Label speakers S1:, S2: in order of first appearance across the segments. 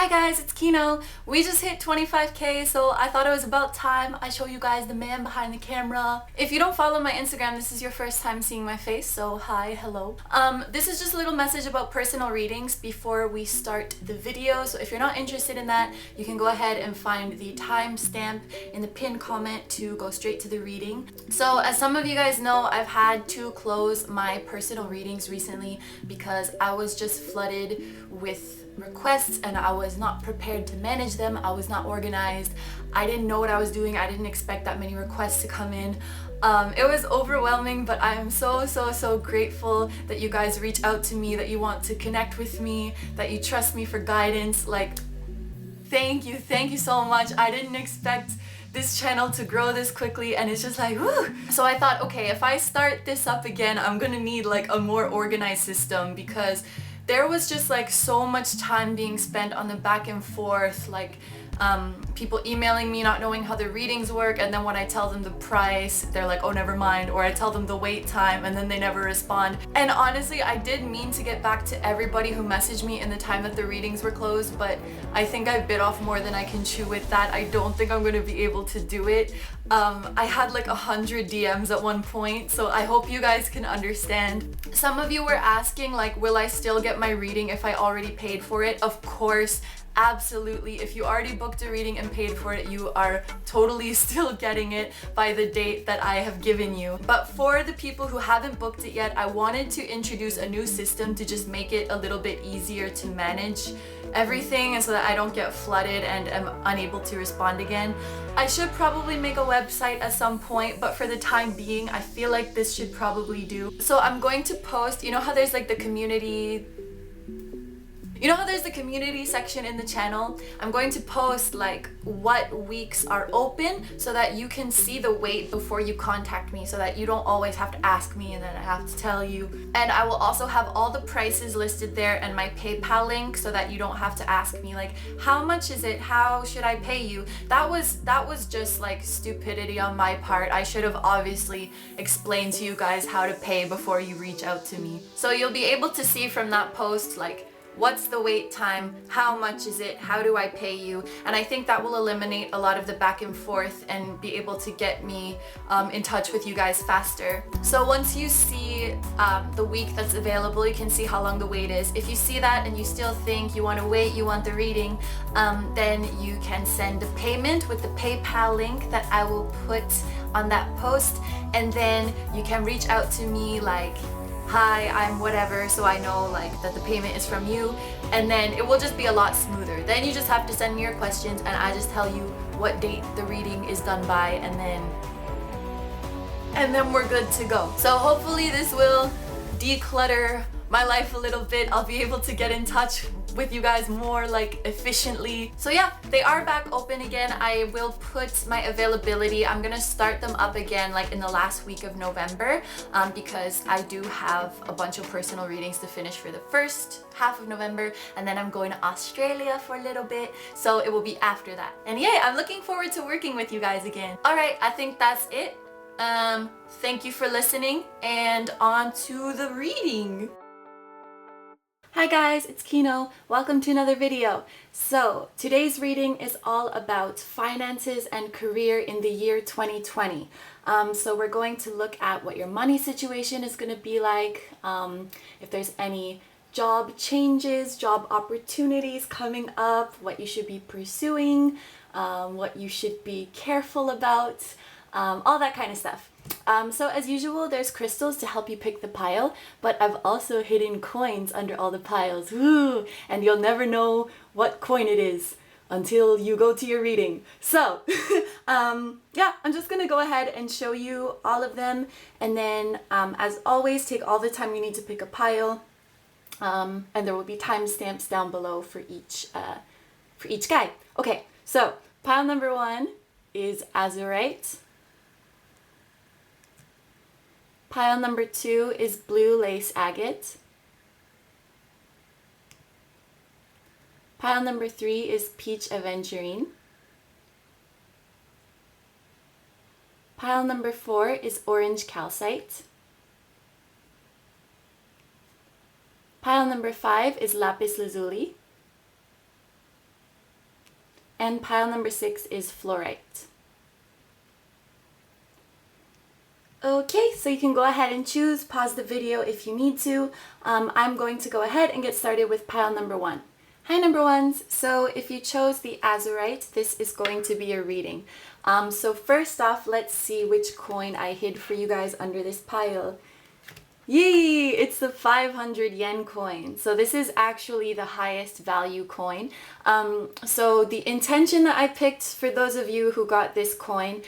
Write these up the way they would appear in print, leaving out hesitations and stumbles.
S1: Hi guys, it's Kino. We just hit 25k, so I thought it was about time I show you guys the man behind the camera. If you don't follow my Instagram, this is your first time seeing my face, so hi, hello. This is just a little message about personal readings before we start the video. So if you're not interested in that, you can go ahead and find the timestamp in the pinned comment to go straight to the reading. So as some of you guys know, I've had to close my personal readings recently because I was just flooded with requests and I was not prepared to manage them. I was not organized. I didn't know what I was doing. I didn't expect that many requests to come in. It was overwhelming, but I am so grateful that you guys reach out to me, that you want to connect with me, that you trust me for guidance. Like, thank you so much. I didn't expect this channel to grow this quickly, and it's just like, whew. So I thought, okay, if I start this up again, I'm gonna need like a more organized system, because there was just like so much time being spent on the back and forth, like people emailing me not knowing how the readings work, and then when I tell them the price, they're like, oh, never mind, or I tell them the wait time and then they never respond. And honestly, I did mean to get back to everybody who messaged me in the time that the readings were closed, but I think I bit off more than I can chew with that. I don't think I'm going to be able to do it. I had like 100 DMs at one point, so I hope you guys can understand. Some of you were asking, like, will I still get my reading if I already paid for it? Of course. Absolutely. If you already booked a reading and paid for it, you are totally still getting it by the date that I have given you. But for the people who haven't booked it yet, I wanted to introduce a new system to just make it a little bit easier to manage everything, and so that I don't get flooded and am unable to respond again. I should probably make a website at some point, but for the time being, I feel like this should probably do. So I'm going to post, you know how there's like the community section in the channel? I'm going to post like what weeks are open so that you can see the wait before you contact me, so that you don't always have to ask me and then I have to tell you. And I will also have all the prices listed there and my PayPal link, so that you don't have to ask me like, how much is it? How should I pay you? That was just like stupidity on my part. I should have obviously explained to you guys how to pay before you reach out to me. So you'll be able to see from that post like, what's the wait time? How much is it? How do I pay you? And I think that will eliminate a lot of the back and forth and be able to get me in touch with you guys faster. So once you see the week that's available, you can see how long the wait is. If you see that and you still think you want to wait, you want the reading, then you can send a payment with the PayPal link that I will put on that post, and then you can reach out to me like, hi, I'm whatever, so I know like that the payment is from you, and then it will just be a lot smoother. Then you just have to send me your questions and I just tell you what date the reading is done by, and then we're good to go. So hopefully this will declutter my life a little bit. I'll be able to get in touch with you guys more like efficiently. So yeah, they are back open again. I will put my availability. I'm gonna start them up again like in the last week of November, because I do have a bunch of personal readings to finish for the first half of November, and then I'm going to Australia for a little bit, so it will be after that. And yeah, I'm looking forward to working with you guys again. All right, I think that's it. Thank you for listening, and on to the reading. Hi guys, it's Kino. Welcome to another video. So today's reading is all about finances and career in the year 2020. So we're going to look at what your money situation is going to be like, if there's any job changes, job opportunities coming up, what you should be pursuing, what you should be careful about, all that kind of stuff. So as usual, there's crystals to help you pick the pile, but I've also hidden coins under all the piles. Woo! And you'll never know what coin it is until you go to your reading. So yeah, I'm just gonna go ahead and show you all of them, and then as always, take all the time you need to pick a pile, and there will be timestamps down below for each guide. Okay, so pile number 1 is Azurite. Pile number 2 is blue lace agate. Pile number 3 is peach aventurine. Pile number 4 is orange calcite. Pile number 5 is lapis lazuli. And pile number 6 is fluorite. Okay, so you can go ahead and choose, pause the video if you need to. I'm going to go ahead and get started with pile number 1. Hi number ones, so if you chose the Azurite, this is going to be a reading. So first off, let's see which coin I hid for you guys under this pile. Yay! It's the 500 yen coin. So this is actually the highest value coin. So the intention that I picked for those of you who got this coin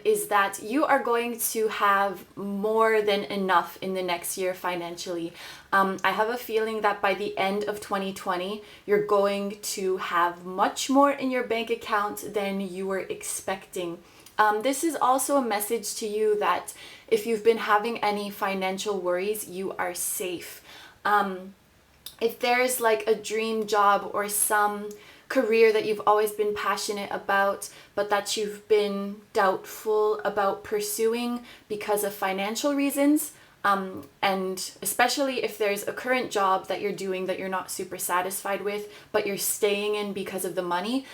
S1: is that you are going to have more than enough in the next year financially. I have a feeling that by the end of 2020, you're going to have much more in your bank account than you were expecting. This is also a message to you that if you've been having any financial worries, you are safe. If there's like a dream job or some career that you've always been passionate about, but that you've been doubtful about pursuing because of financial reasons, and especially if there's a current job that you're doing that you're not super satisfied with, but you're staying in because of the money,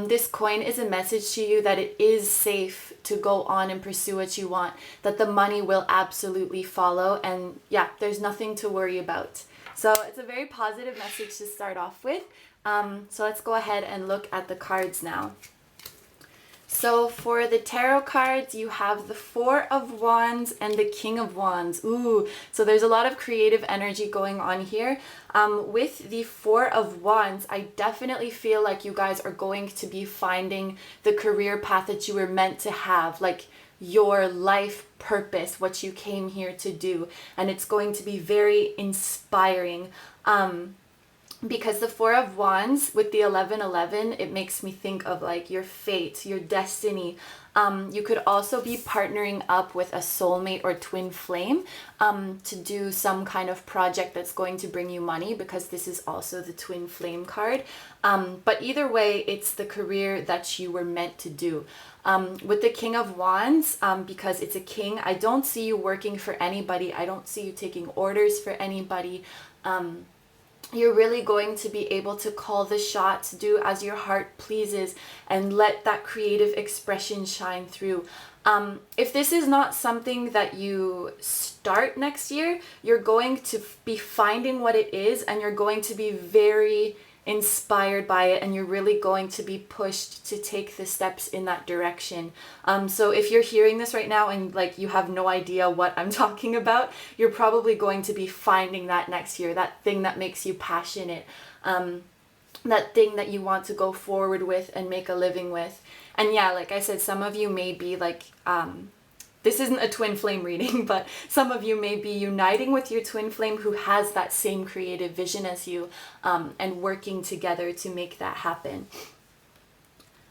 S1: this coin is a message to you that it is safe to go on and pursue what you want, that the money will absolutely follow, and yeah, there's nothing to worry about. So it's a very positive message to start off with. So let's go ahead and look at the cards now. So for the tarot cards, you have the 4 of Wands and the King of Wands. Ooh, so there's a lot of creative energy going on here. With the 4 of Wands, I definitely feel like you guys are going to be finding the career path that you were meant to have, like your life purpose, what you came here to do. And it's going to be very inspiring. Because the 4 of Wands with the 1111, it makes me think of like your fate, your destiny. You could also be partnering up with a soulmate or twin flame to do some kind of project that's going to bring you money, because this is also the twin flame card. But either way, it's the career that you were meant to do. With the King of Wands, because it's a king, I don't see you working for anybody. I don't see you taking orders for anybody. You're really going to be able to call the shots, do as your heart pleases, and let that creative expression shine through. If this is not something that you start next year, you're going to be finding what it is, and you're going to be very inspired by it, and you're really going to be pushed to take the steps in that direction. So if you're hearing this right now and like you have no idea what I'm talking about, you're probably going to be finding that next year, that thing that makes you passionate, that thing that you want to go forward with and make a living with. And yeah, like I said, some of you may be like, this isn't a twin flame reading, but some of you may be uniting with your twin flame who has that same creative vision as you, and working together to make that happen.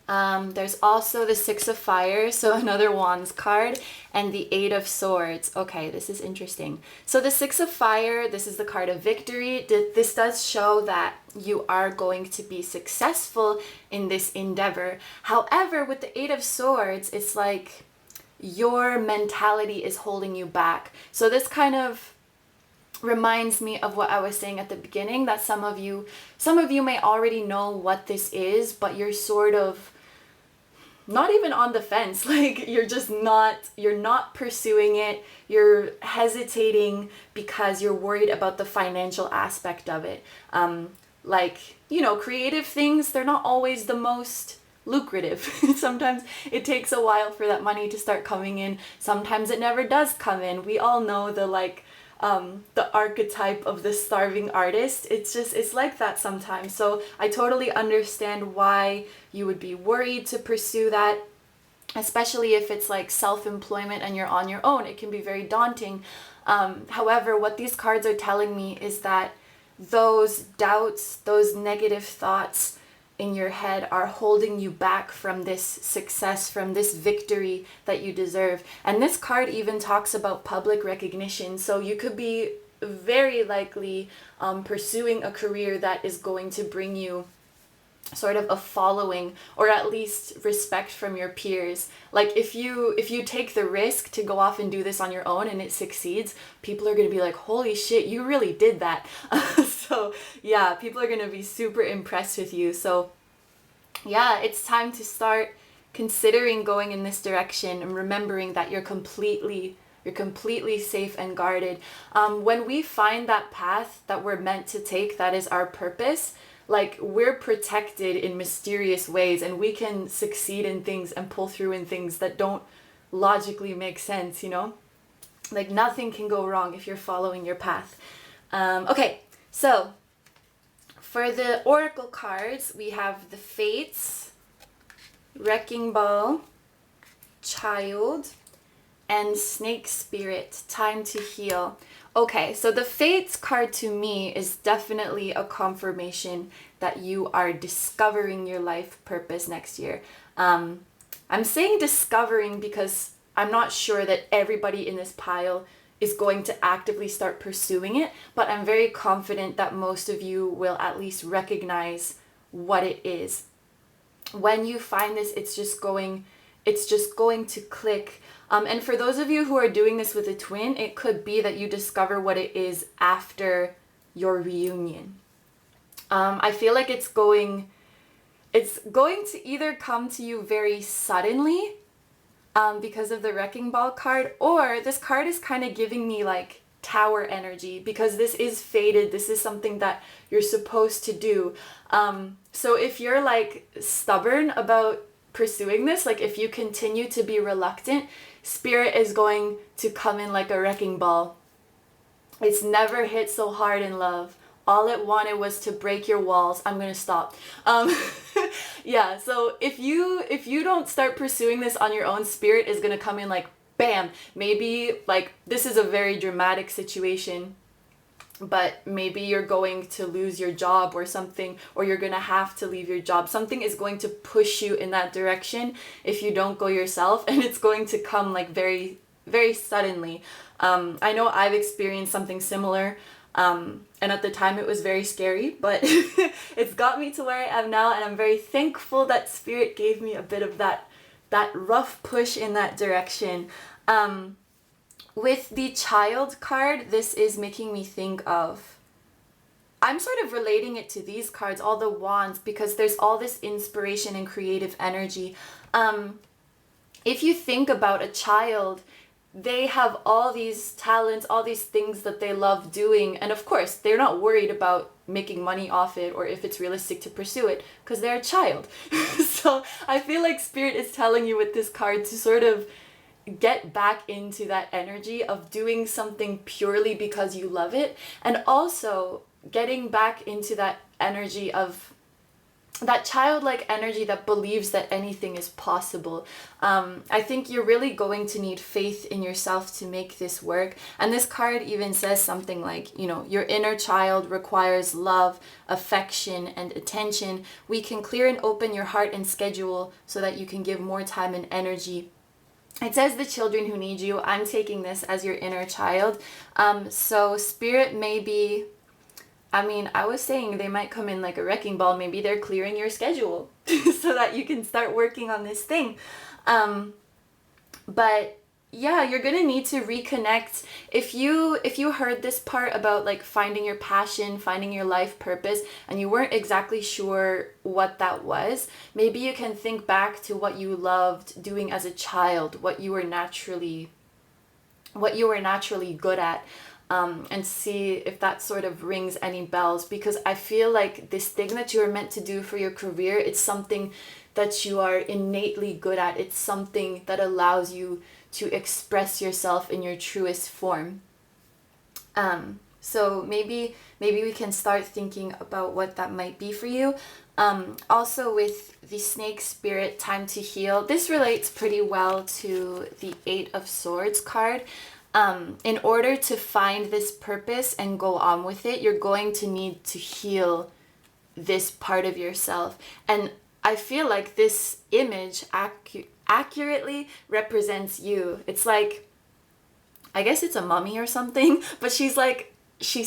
S1: There's also the 6 of Fire, so another Wands card, and the 8 of Swords. Okay, this is interesting. So the 6 of Fire, this is the card of victory. This does show that you are going to be successful in this endeavor. However, with the 8 of Swords, it's like your mentality is holding you back. So this kind of reminds me of what I was saying at the beginning, that some of you may already know what this is, but you're sort of not even on the fence. Like you're not pursuing it. You're hesitating because you're worried about the financial aspect of it. Like, you know, creative things, they're not always the most lucrative. Sometimes it takes a while for that money to start coming in. Sometimes it never does come in. We all know the archetype of the starving artist. It's like that sometimes. So I totally understand why you would be worried to pursue that, especially if it's like self-employment and you're on your own. It can be very daunting. However, what these cards are telling me is that those doubts, those negative thoughts in your head are holding you back from this success, from this victory that you deserve. And this card even talks about public recognition. So you could be very likely pursuing a career that is going to bring you sort of a following, or at least respect from your peers. Like if you take the risk to go off and do this on your own and it succeeds, people are going to be like, holy shit, you really did that. So yeah, people are going to be super impressed with you. So yeah, it's time to start considering going in this direction and remembering that you're completely safe and guarded. When we find that path that we're meant to take, that is our purpose, like we're protected in mysterious ways, and we can succeed in things and pull through in things that don't logically make sense, you know? Like nothing can go wrong if you're following your path. Okay, so for the oracle cards, we have the Fates, Wrecking Ball, Child, and Snake Spirit, Time to Heal. Okay, so the Fates card to me is definitely a confirmation that you are discovering your life purpose next year. I'm saying discovering because I'm not sure that everybody in this pile is going to actively start pursuing it, but I'm very confident that most of you will at least recognize what it is. When you find this, it's just going to click. And for those of you who are doing this with a twin, it could be that you discover what it is after your reunion. I feel like it's going to either come to you very suddenly, because of the Wrecking Ball card, or this card is kind of giving me like tower energy, because this is fated. This is something that you're supposed to do. So if you're like stubborn about pursuing this, like if you continue to be reluctant, Spirit is going to come in like a wrecking ball. It's never hit so hard in love. All it wanted was to break your walls. I'm gonna stop. Yeah, so if you don't start pursuing this on your own, Spirit is gonna come in like bam. Maybe like this is a very dramatic situation, but maybe you're going to lose your job or something, or you're gonna have to leave your job. Something is going to push you in that direction if you don't go yourself, and it's going to come like very, very suddenly. I know I've experienced something similar. And at the time it was very scary, but it's got me to where I am now, and I'm very thankful that Spirit gave me a bit of that rough push in that direction. With the Child card, this is making me think of, I'm sort of relating it to these cards, all the wands, because there's all this inspiration and creative energy. If you think about a child, they have all these talents, all these things that they love doing. And of course, they're not worried about making money off it or if it's realistic to pursue it because they're a child. So I feel like Spirit is telling you with this card to sort of get back into that energy of doing something purely because you love it, and also getting back into that energy of that childlike energy that believes that anything is possible. I think you're really going to need faith in yourself to make this work. And this card even says something like, you know, your inner child requires love, affection, and attention. We can clear and open your heart and schedule so that you can give more time and energy. It says the children who need you. I'm taking this as your inner child. So Spirit may be, I was saying they might come in like a wrecking ball. Maybe they're clearing your schedule so that you can start working on this thing. But yeah, you're gonna need to reconnect. If you heard this part about like finding your passion, finding your life purpose, and you weren't exactly sure what that was, maybe you can think back to what you loved doing as a child, what you were naturally good at. And see if that sort of rings any bells, because I feel like this thing that you are meant to do for your career, it's something that you are innately good at. It's something that allows you to express yourself in your truest form. So maybe we can start thinking about what that might be for you. Also with the Snake Spirit, Time to Heal, this relates pretty well to the 8 of Swords card. In order to find this purpose and go on with it, you're going to need to heal this part of yourself. And I feel like this image accurately represents you. It's like, I guess it's a mummy or something, but she's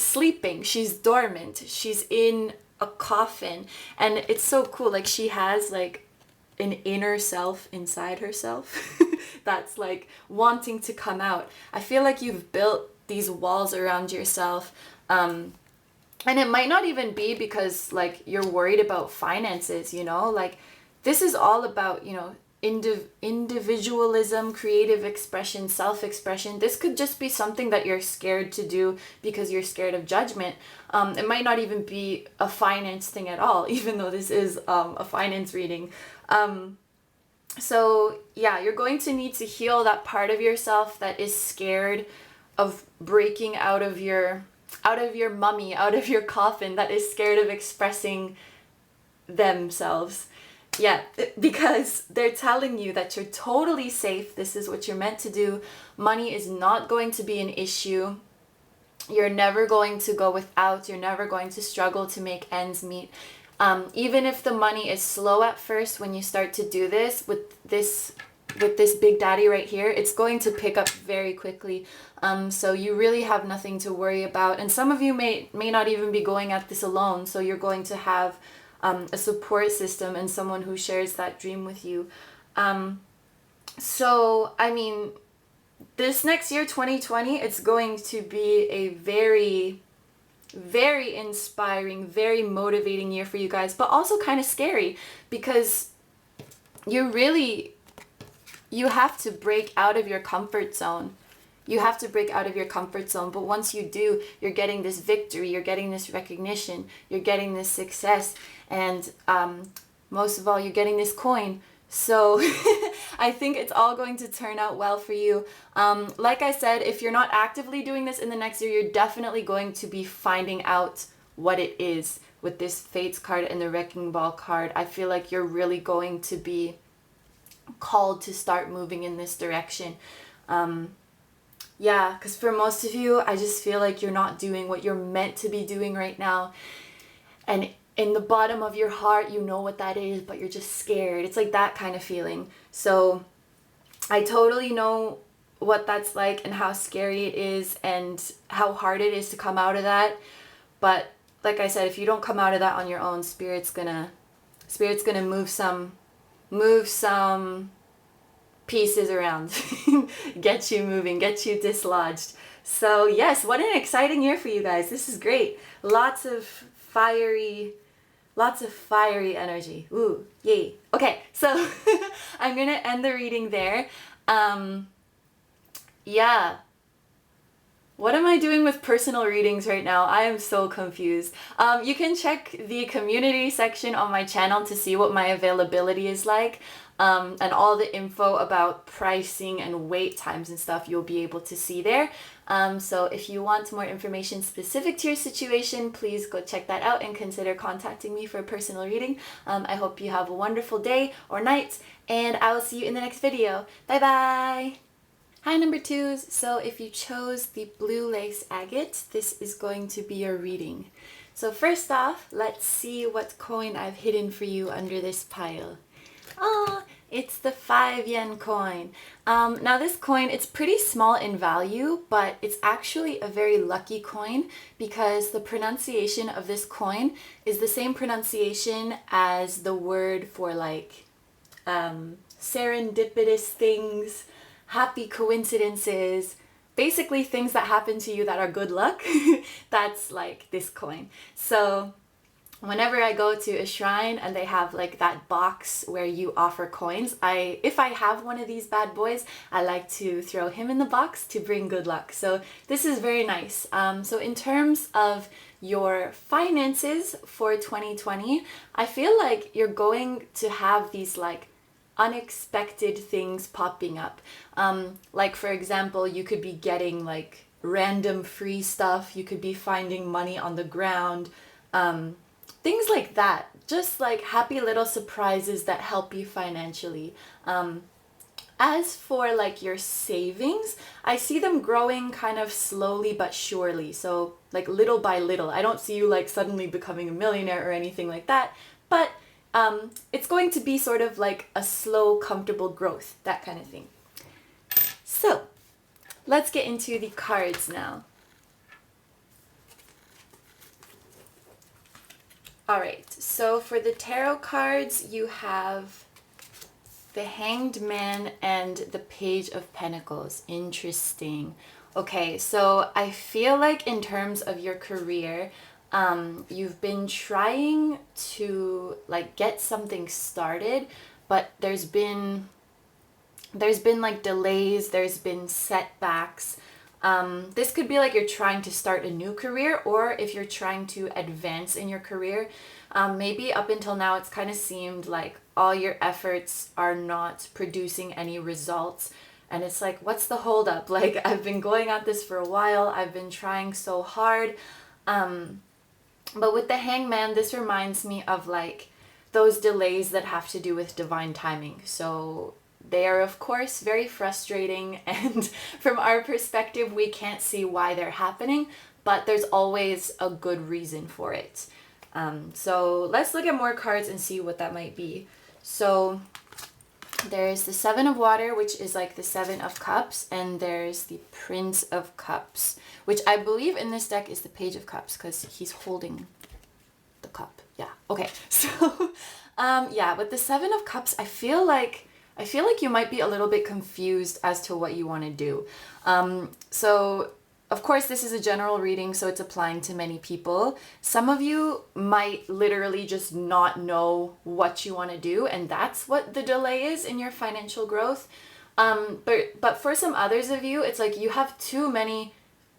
S1: sleeping, she's dormant, she's in a coffin. And it's so cool, like she has like an inner self inside herself that's like wanting to come out. I feel like you've built these walls around yourself, and it might not even be because like you're worried about finances, you know, like this is all about, you know, individualism, creative expression, self-expression. This could just be something that you're scared to do because you're scared of judgment. It might not even be a finance thing at all, even though this is a finance reading. So yeah, you're going to need to heal that part of yourself that is scared of breaking out of your mummy, out of your coffin, that is scared of expressing themselves. Yeah, because they're telling you that you're totally safe. This is what you're meant to do. Money is not going to be an issue. You're never going to go without. You're never going to struggle to make ends meet. Even if the money is slow at first, when you start to do this with this big daddy right here, it's going to pick up very quickly. So you really have nothing to worry about. And some of you may not even be going at this alone. So you're going to have a support system and someone who shares that dream with you. So, I mean, this next year, 2020, it's going to be a very, very inspiring, very motivating year for you guys, but also kind of scary because you have to break out of your comfort zone. You have to break out of your comfort zone, but once you do, you're getting this victory, you're getting this recognition, you're getting this success, and most of all, you're getting this coin. So I think it's all going to turn out well for you. Like I said, if you're not actively doing this in the next year, you're definitely going to be finding out what it is with this Fates card and the Wrecking Ball card. I feel like you're really going to be called to start moving in this direction. Yeah, because for most of you, I just feel like you're not doing what you're meant to be doing right now. And in the bottom of your heart, you know what that is, but you're just scared. It's like that kind of feeling. So I totally know what that's like and how scary it is and how hard it is to come out of that. But like I said, if you don't come out of that on your own, Spirit's gonna move some pieces around, get you moving, get you dislodged. So yes, what an exciting year for you guys. This is great. Lots of fiery energy. Ooh, yay. Okay, so I'm gonna end the reading there. Yeah. What am I doing with personal readings right now? I am so confused. You can check the community section on my channel to see what my availability is like. And all the info about pricing and wait times and stuff you'll be able to see there. So if you want more information specific to your situation, please go check that out and consider contacting me for a personal reading. I hope you have a wonderful day or night, and I will see you in the next video. Bye bye! Hi number twos, so if you chose the blue lace agate, this is going to be your reading. So first off, let's see what coin I've hidden for you under this pile. Oh, it's the 5 yen coin. Now this coin, it's pretty small in value, but it's actually a very lucky coin because the pronunciation of this coin is the same pronunciation as the word for like serendipitous things, happy coincidences, basically things that happen to you that are good luck. That's like this coin. So whenever I go to a shrine and they have like that box where you offer coins, if I have one of these bad boys, I like to throw him in the box to bring good luck. So this is very nice. So in terms of your finances for 2020, I feel like you're going to have these like unexpected things popping up. Like for example, you could be getting like random free stuff. You could be finding money on the ground. Things like that, just like happy little surprises that help you financially. As for like your savings, I see them growing kind of slowly but surely. So like little by little. I don't see you like suddenly becoming a millionaire or anything like that, but it's going to be sort of like a slow, comfortable growth, that kind of thing. So let's get into the cards now. Alright, so for the tarot cards, you have the Hanged Man and the Page of Pentacles. Interesting. Okay, so I feel like in terms of your career, You've been trying to like get something started, but there's been like delays, there's been setbacks. This could be like you're trying to start a new career, or if you're trying to advance in your career. Maybe up until now it's kind of seemed like all your efforts are not producing any results. And it's like, what's the holdup? Like, I've been going at this for a while, I've been trying so hard. But with the Hangman, this reminds me of like those delays that have to do with divine timing. So they are, of course, very frustrating, and from our perspective, we can't see why they're happening, but there's always a good reason for it. So let's look at more cards and see what that might be. So there's the Seven of Water, which is like the Seven of Cups, and there's the Prince of Cups, which I believe in this deck is the Page of Cups because he's holding the cup. Yeah, okay. So, yeah, with the Seven of Cups, I feel like you might be a little bit confused as to what you want to do. So, of course, this is a general reading, so it's applying to many people. Some of you might literally just not know what you want to do, and that's what the delay is in your financial growth. But for some others of you, it's like you have too many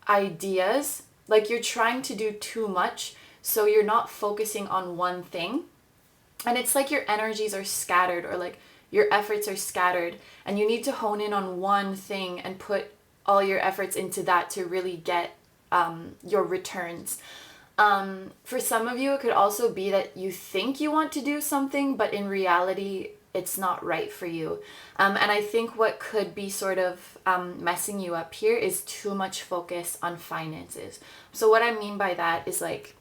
S1: ideas, like you're trying to do too much, so you're not focusing on one thing. And it's like your energies are scattered, or like your efforts are scattered, and you need to hone in on one thing and put all your efforts into that to really get your returns. For some of you, it could also be that you think you want to do something, but in reality, it's not right for you. And I think what could be sort of messing you up here is too much focus on finances. So what I mean by that is like,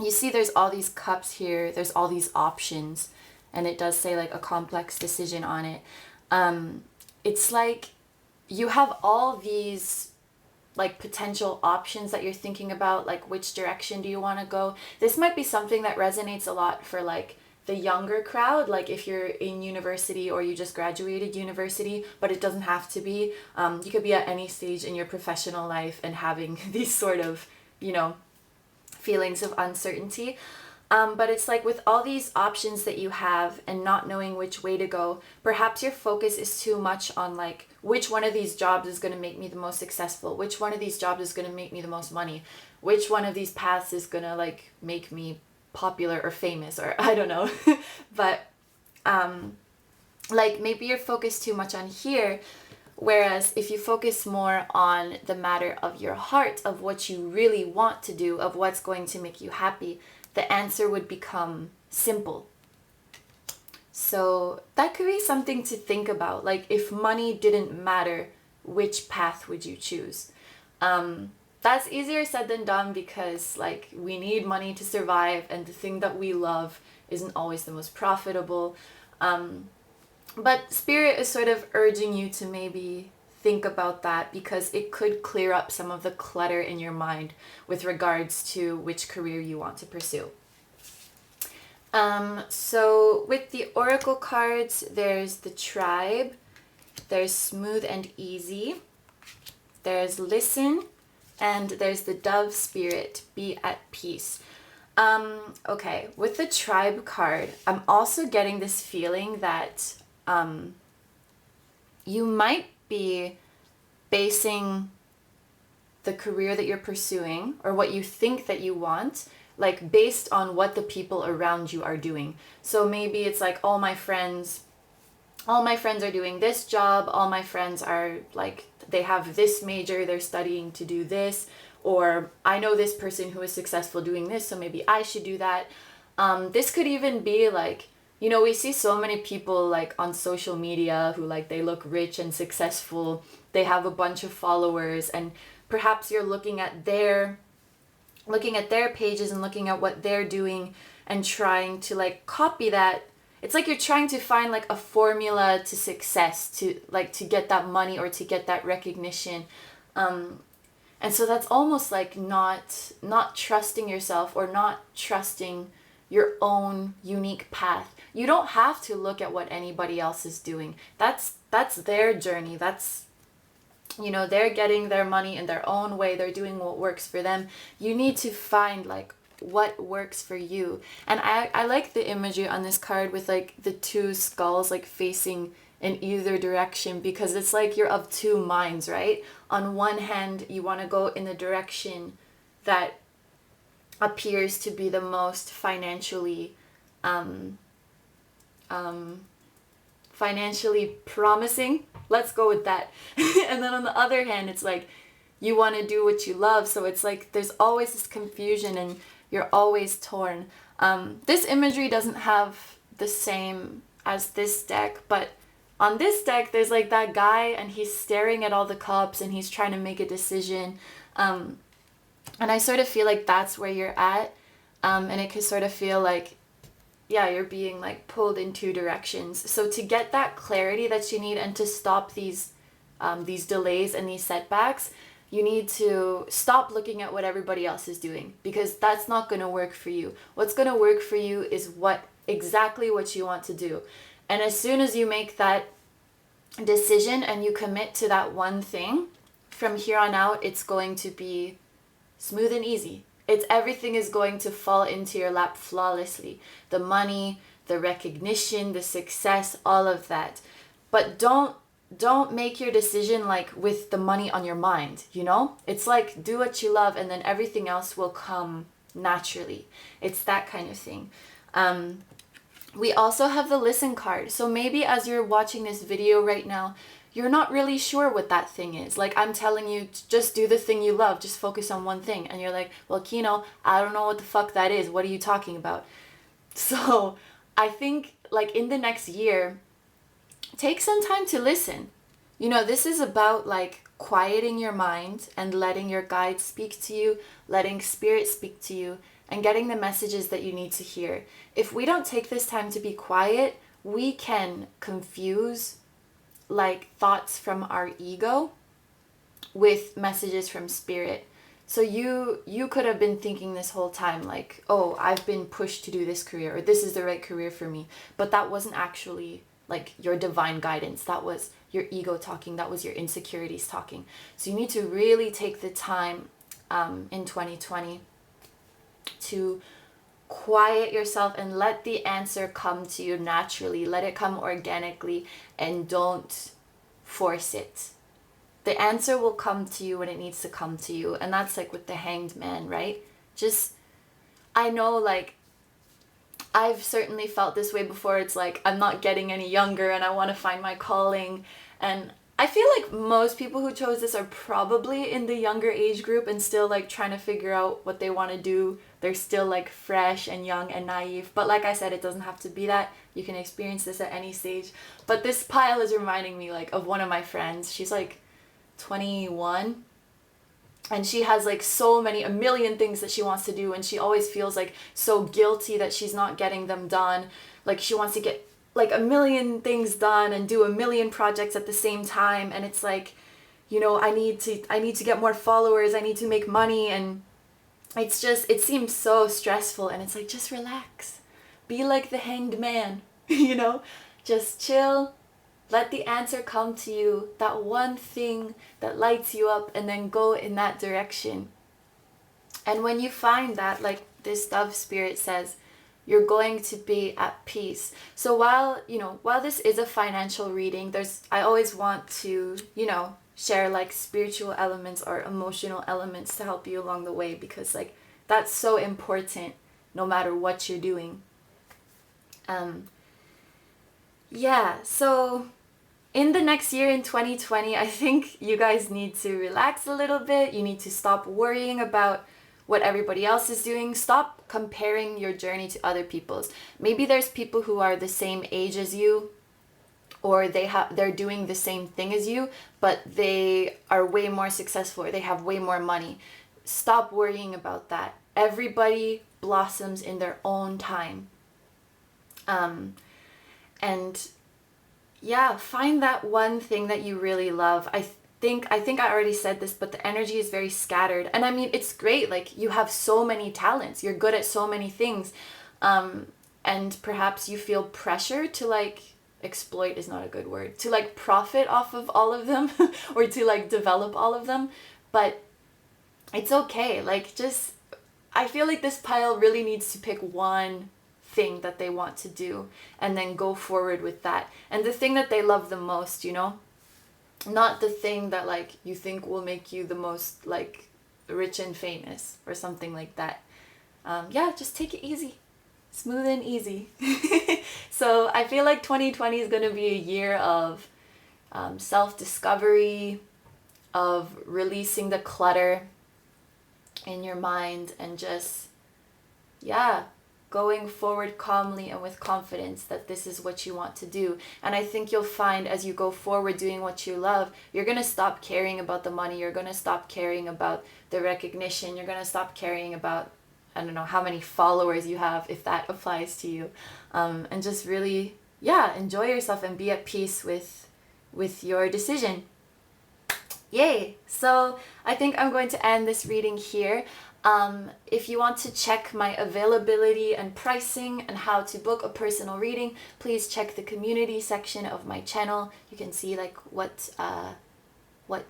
S1: you see there's all these cups here, there's all these options, and it does say like a complex decision on it. It's like you have all these like potential options that you're thinking about, like which direction do you want to go. This might be something that resonates a lot for like the younger crowd, like if you're in university or you just graduated university, but it doesn't have to be. You could be at any stage in your professional life and having these sort of, you know, feelings of uncertainty. But it's like with all these options that you have and not knowing which way to go, perhaps your focus is too much on like, which one of these jobs is going to make me the most successful? Which one of these jobs is going to make me the most money? Which one of these paths is going to like make me popular or famous, or I don't know. But like maybe you're focused too much on here. Whereas if you focus more on the matter of your heart, of what you really want to do, of what's going to make you happy, the answer would become simple. So that could be something to think about. Like if money didn't matter, which path would you choose? That's easier said than done, because like we need money to survive, and the thing that we love isn't always the most profitable. But Spirit is sort of urging you to maybe think about that, because it could clear up some of the clutter in your mind with regards to which career you want to pursue. So with the Oracle cards, there's the Tribe, there's Smooth and Easy, there's Listen, and there's the Dove Spirit, Be at Peace. Okay, with the Tribe card, I'm also getting this feeling that you might be basing the career that you're pursuing, or what you think that you want, like based on what the people around you are doing. So maybe it's like all my friends are doing this job, all my friends are like, they have this major, they're studying to do this, or I know this person who is successful doing this, so maybe I should do that. This could even be like, you know, we see so many people like on social media who like, they look rich and successful, they have a bunch of followers, and perhaps you're looking at their pages and looking at what they're doing and trying to like copy that. It's like you're trying to find like a formula to success, to like to get that money or to get that recognition. And so that's almost like not trusting yourself, or not trusting your own unique path. You don't have to look at what anybody else is doing. That's their journey. That's, you know, they're getting their money in their own way. They're doing what works for them. You need to find like what works for you. And I like the imagery on this card with like the two skulls like facing in either direction, because it's like you're of two minds, right? On one hand, you want to go in the direction that appears to be the most financially promising. Let's go with that. And then on the other hand, it's like you want to do what you love. So it's like there's always this confusion and you're always torn. This imagery doesn't have the same as this deck, but on this deck, there's like that guy and he's staring at all the cups and he's trying to make a decision. And I sort of feel like that's where you're at. And it could sort of feel like, yeah, you're being like pulled in two directions. So to get that clarity that you need and to stop these delays and these setbacks, you need to stop looking at what everybody else is doing, because that's not going to work for you. What's going to work for you is exactly what you want to do. And as soon as you make that decision and you commit to that one thing, from here on out, it's going to be smooth and easy. Everything is going to fall into your lap flawlessly. The money, the recognition, the success, all of that. But don't make your decision like with the money on your mind, you know? It's like do what you love and then everything else will come naturally. It's that kind of thing. We also have the listen card. So maybe as you're watching this video right now, you're not really sure what that thing is. Like I'm telling you, just do the thing you love. Just focus on one thing. And you're like, well, Kino, I don't know what the fuck that is. What are you talking about? So I think like in the next year, take some time to listen. You know, this is about like quieting your mind and letting your guides speak to you, letting spirit speak to you, and getting the messages that you need to hear. If we don't take this time to be quiet, we can confuse like thoughts from our ego with messages from spirit. So you could have been thinking this whole time like, oh, I've been pushed to do this career, or this is the right career for me. But that wasn't actually like your divine guidance. That was your ego talking. That was your insecurities talking. So you need to really take the time in 2020 to quiet yourself and let the answer come to you naturally. Let it come organically and don't force it. The answer will come to you when it needs to come to you. And that's like with the Hanged Man, right? Just, I know like I've certainly felt this way before. It's like I'm not getting any younger and I want to find my calling. And I feel like most people who chose this are probably in the younger age group and still like trying to figure out what they want to do. They're still like fresh and young and naive. But like I said, it doesn't have to be that. You can experience this at any stage. But this pile is reminding me like of one of my friends. She's like 21. And she has like a million things that she wants to do. And she always feels like so guilty that she's not getting them done. Like she wants to get like a million things done and do a million projects at the same time. And it's like, you know, I need to get more followers. I need to make money. And it seems so stressful. And it's like, just relax. Be like the Hanged Man, you know, just chill. Let the answer come to you, that one thing that lights you up, and then go in that direction. And when you find that, like this dove spirit says, you're going to be at peace. So while this is a financial reading, I always want to, share like spiritual elements or emotional elements to help you along the way, because like that's so important no matter what you're doing. So in the next year, in 2020, I think you guys need to relax a little bit. You need to stop worrying about what everybody else is doing. Stop comparing your journey to other people's. Maybe there's people who are the same age as you, or they're doing the same thing as you, but they are way more successful, or they have way more money. Stop worrying about that. Everybody blossoms in their own time. Find that one thing that you really love. I think I already said this, but the energy is very scattered. And I mean, it's great. Like you have so many talents. You're good at so many things. And perhaps you feel pressure to like, exploit is not a good word, to like profit off of all of them or to like develop all of them. But it's okay. Like just I feel like this pile really needs to pick one thing that they want to do and then go forward with that. And the thing that they love the most, you know? Not the thing that like you think will make you the most like rich and famous or something like that. Yeah, just take it easy. Smooth and easy. So I feel like 2020 is going to be a year of self-discovery, of releasing the clutter in your mind, and just, yeah, going forward calmly and with confidence that this is what you want to do. And I think you'll find as you go forward doing what you love, you're going to stop caring about the money, you're going to stop caring about the recognition, you're going to stop caring about, I don't know, how many followers you have, if that applies to you. And just really, yeah, enjoy yourself and be at peace with your decision. Yay! So I think I'm going to end this reading here. If you want to check my availability and pricing and how to book a personal reading, please check the community section of my channel. You can see like what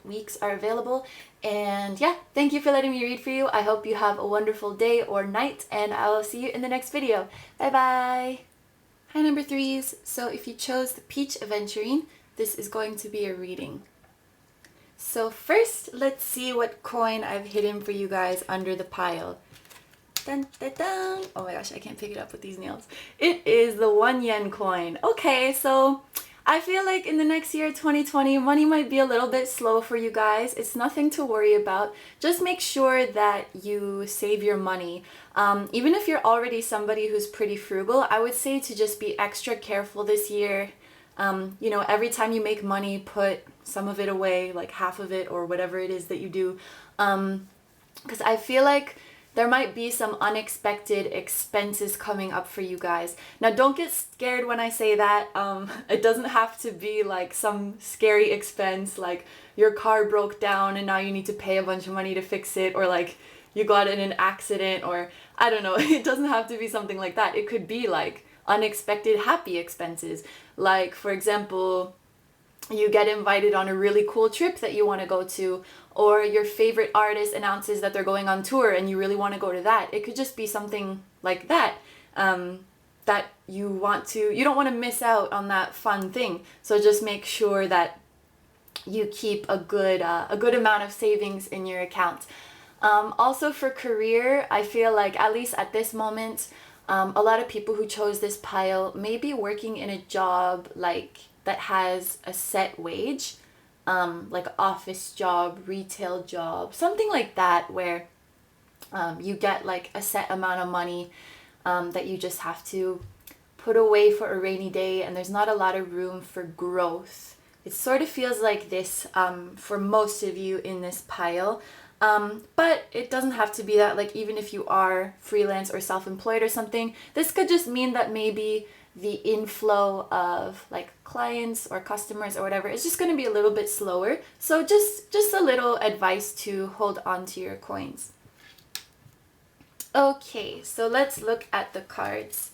S1: weeks are available. And yeah, thank you for letting me read for you. I hope you have a wonderful day or night, and I'll see you in the next video. Bye bye! Hi number 3s. So if you chose the Peach Aventurine, this is going to be a reading. So first, let's see what coin I've hidden for you guys under the pile. Dun, dun, dun. Oh my gosh, I can't pick it up with these nails. It is the 1 yen coin. Okay, so I feel like in the next year, 2020, money might be a little bit slow for you guys. It's nothing to worry about. Just make sure that you save your money. Even if you're already somebody who's pretty frugal, I would say to just be extra careful this year. You know, every time you make money, put some of it away, like half of it or whatever it is that you do. Because I feel like there might be some unexpected expenses coming up for you guys. Now, don't get scared when I say that. It doesn't have to be like some scary expense, like your car broke down and now you need to pay a bunch of money to fix it, or like you got in an accident, or I don't know. It doesn't have to be something like that. It could be like unexpected happy expenses. Like, for example, you get invited on a really cool trip that you want to go to, or your favorite artist announces that they're going on tour and you really want to go to that. It could just be something like that, that you don't want to miss out on that fun thing. So just make sure that you keep a good amount of savings in your account. Also for career, I feel like at least at this moment, a lot of people who chose this pile may be working in a job like that has a set wage, like an office job, retail job, something like that, where you get like a set amount of money that you just have to put away for a rainy day, and there's not a lot of room for growth. It sort of feels like this for most of you in this pile. But it doesn't have to be that. Like, even if you are freelance or self-employed or something, this could just mean that maybe the inflow of like clients or customers or whatever is just going to be a little bit slower. So just a little advice to hold on to your coins. Okay, so let's look at the cards.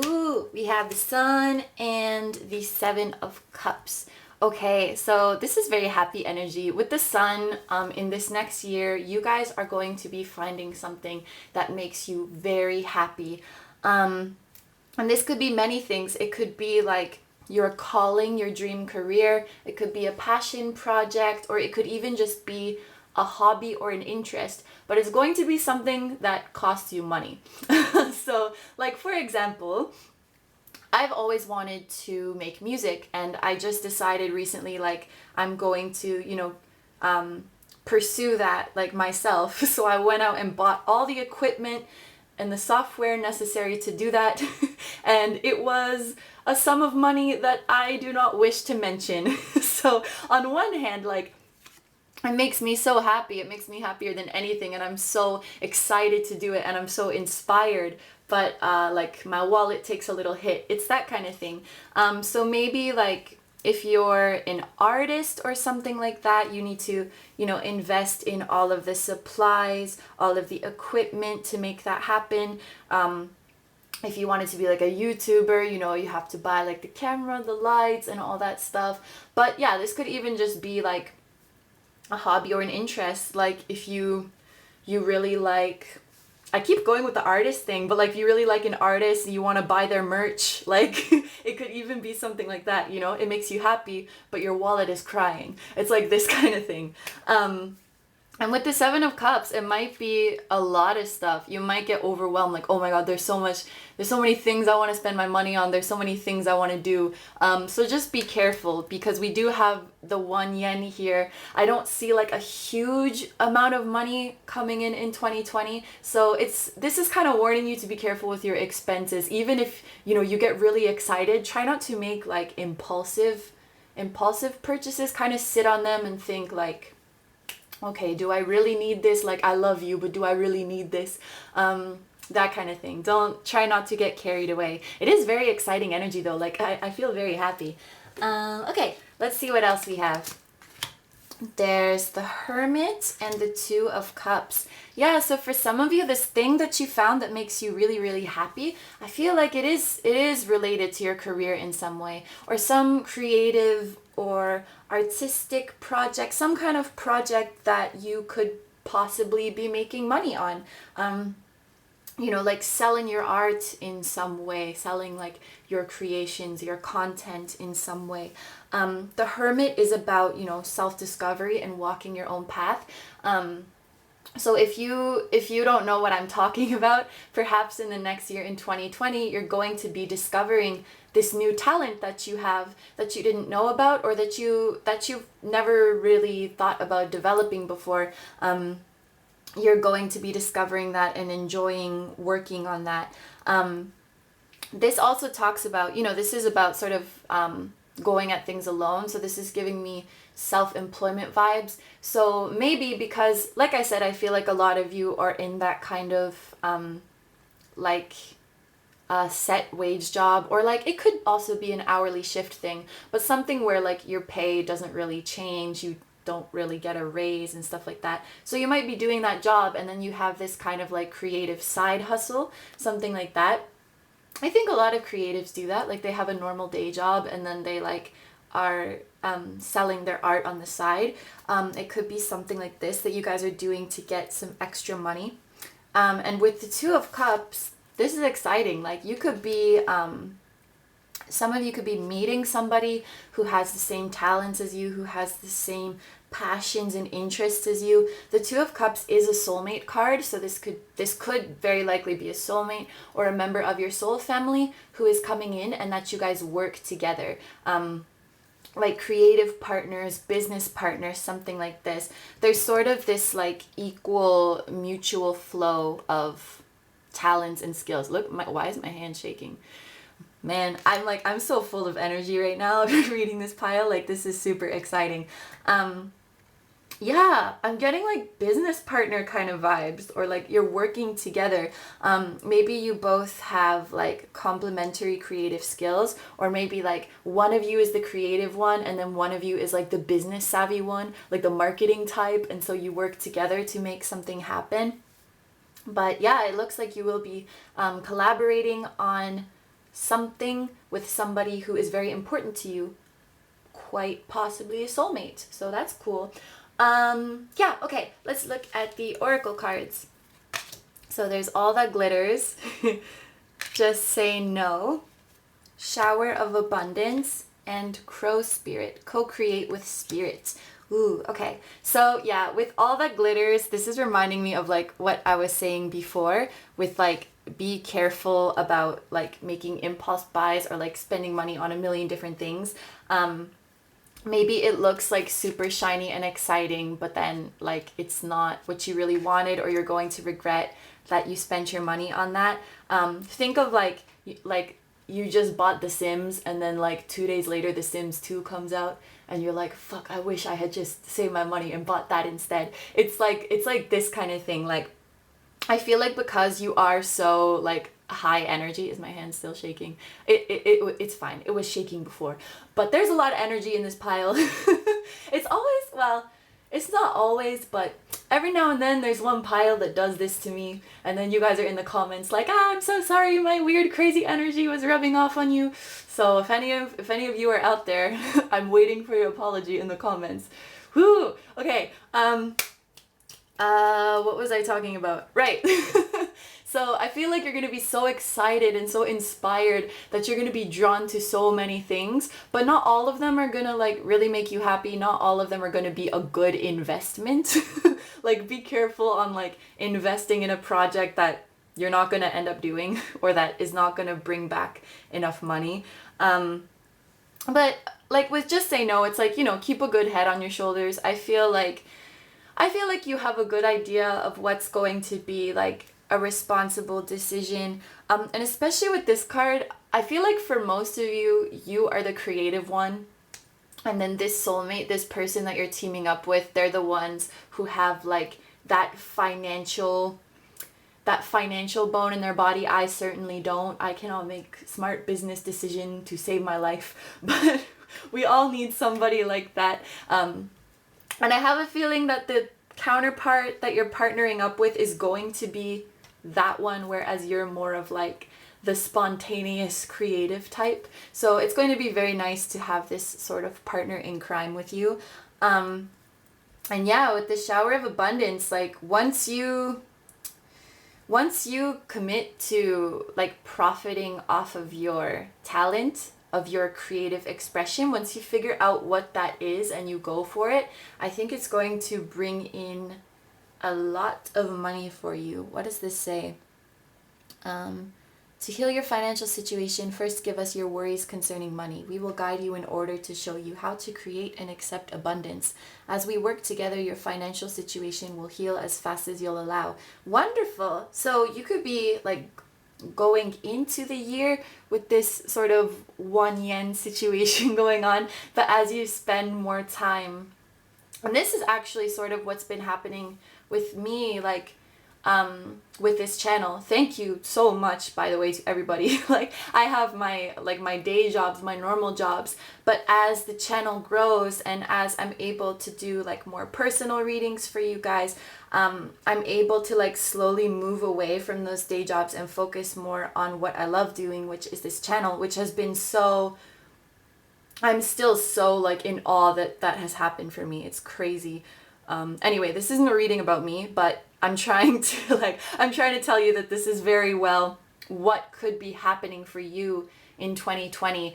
S1: Ooh, we have the Sun and the 7 of Cups. Okay, so this is very happy energy. With the Sun, in this next year, you guys are going to be finding something that makes you very happy. And this could be many things. It could be like your calling, your dream career. It could be a passion project, or it could even just be a hobby or an interest. But it's going to be something that costs you money. So, like, for example, I've always wanted to make music, and I just decided recently, like, I'm going to, you know, pursue that, like, myself. So I went out and bought all the equipment and the software necessary to do that. And it was a sum of money that I do not wish to mention. So on one hand, like, it makes me so happy. It makes me happier than anything, and I'm so excited to do it, and I'm so inspired. But like, my wallet takes a little hit. It's that kind of thing. So maybe like if you're an artist or something like that, you need to, you know, invest in all of the supplies, all of the equipment to make that happen. If you wanted to be like a YouTuber, you know, you have to buy like the camera, the lights, and all that stuff. But yeah, this could even just be like a hobby or an interest. Like if you really like, I keep going with the artist thing, but like if you really like an artist, you want to buy their merch, like it could even be something like that, you know? It makes you happy, but your wallet is crying. It's like this kind of thing. And with the Seven of Cups, it might be a lot of stuff. You might get overwhelmed, like, oh my God, there's so many things I want to spend my money on. There's so many things I want to do. So just be careful, because we do have the 1 yen here. I don't see like a huge amount of money coming in 2020. So this is kind of warning you to be careful with your expenses. Even if, you know, you get really excited, try not to make like impulsive purchases. Kind of sit on them and think like, okay, do I really need this? Like, I love you, but do I really need this? That kind of thing. Try not to get carried away. It is very exciting energy though. Like, I feel very happy. Okay, let's see what else we have. There's the Hermit and the Two of Cups. Yeah, so for some of you, this thing that you found that makes you really, really happy, I feel like it is related to your career in some way, or some creative or artistic project, some kind of project that you could possibly be making money on. You know, like selling your art in some way, selling like your creations, your content in some way. The Hermit is about, you know, self-discovery and walking your own path. So if you don't know what I'm talking about, perhaps in the next year, in 2020, you're going to be discovering this new talent that you have that you didn't know about, or that you've never really thought about developing before. You're going to be discovering that and enjoying working on that. This also talks about, you know, this is about sort of going at things alone. So this is giving me self-employment vibes. So maybe because, like I said, I feel like a lot of you are in that kind of like a set wage job, or like it could also be an hourly shift thing, but something where like your pay doesn't really change. You don't really get a raise and stuff like that. So you might be doing that job and then you have this kind of like creative side hustle, something like that. I think a lot of creatives do that. Like they have a normal day job and then they like are selling their art on the side. It could be something like this that you guys are doing to get some extra money. And with the Two of Cups, this is exciting. Like you could be some of you could be meeting somebody who has the same talents as you, who has the same passions and interests as you. The Two of Cups is a soulmate card, so this could very likely be a soulmate or a member of your soul family who is coming in, and that you guys work together. Like creative partners, business partners, something like this. There's sort of this like equal mutual flow of talents and skills. Look, why is my hand shaking? Man, I'm so full of energy right now reading this pile. Like this is super exciting. Yeah, I'm getting like business partner kind of vibes, or like you're working together. Maybe you both have like complementary creative skills, or maybe like one of you is the creative one and then one of you is like the business savvy one, like the marketing type, and so you work together to make something happen. But yeah, it looks like you will be collaborating on something with somebody who is very important to you, quite possibly a soulmate. So that's cool. Yeah, okay, let's look at the oracle cards. So there's all that glitters. Just say no. Shower of abundance and crow spirit. Co-create with spirit. Ooh, okay. So yeah, with all that glitters, this is reminding me of like what I was saying before with like be careful about like making impulse buys or like spending money on a million different things. Maybe it looks like super shiny and exciting, but then like it's not what you really wanted, or you're going to regret that you spent your money on that. Think of like you just bought The Sims and then like 2 days later The Sims 2 comes out and you're like, fuck, I wish I had just saved my money and bought that instead. It's like this kind of thing. Like I feel like because you are so like high energy, is my hand still shaking? It's fine. It was shaking before, but there's a lot of energy in this pile. It's always, well, it's not always, but every now and then there's one pile that does this to me, and then you guys are in the comments like, I'm so sorry, my weird crazy energy was rubbing off on you. So if any of you are out there, I'm waiting for your apology in the comments. Whoo! Okay, what was I talking about? Right. So I feel like you're going to be so excited and so inspired that you're going to be drawn to so many things, but not all of them are going to like really make you happy. Not all of them are going to be a good investment. Like be careful on like investing in a project that you're not going to end up doing or that is not going to bring back enough money. But like with Just Say No, it's like, you know, keep a good head on your shoulders. I feel like you have a good idea of what's going to be like a responsible decision. And especially with this card, I feel like for most of you, you are the creative one. And then this soulmate, this person that you're teaming up with, they're the ones who have like that financial bone in their body. I certainly don't. I cannot make smart business decision to save my life, but we all need somebody like that. And I have a feeling that the counterpart that you're partnering up with is going to be that one, whereas you're more of like the spontaneous creative type. So it's going to be very nice to have this sort of partner in crime with you. And yeah, with the shower of abundance, like once you commit to like profiting off of your talent, of your creative expression, once you figure out what that is and you go for it, I think it's going to bring in a lot of money for you. What does this say? To heal your financial situation, first give us your worries concerning money. We will guide you in order to show you how to create and accept abundance. As we work together, your financial situation will heal as fast as you'll allow. Wonderful. So you could be like going into the year with this sort of 1 yen situation going on, but as you spend more time, and this is actually sort of what's been happening with me, like with this channel. Thank you so much, by the way, to everybody. Like I have my day jobs, my normal jobs, but as the channel grows and as I'm able to do like more personal readings for you guys, I'm able to like slowly move away from those day jobs and focus more on what I love doing, which is this channel, which has been so, I'm still so like in awe that has happened for me. It's crazy. Anyway, this isn't a reading about me, but I'm trying to tell you that this is very well what could be happening for you in 2020.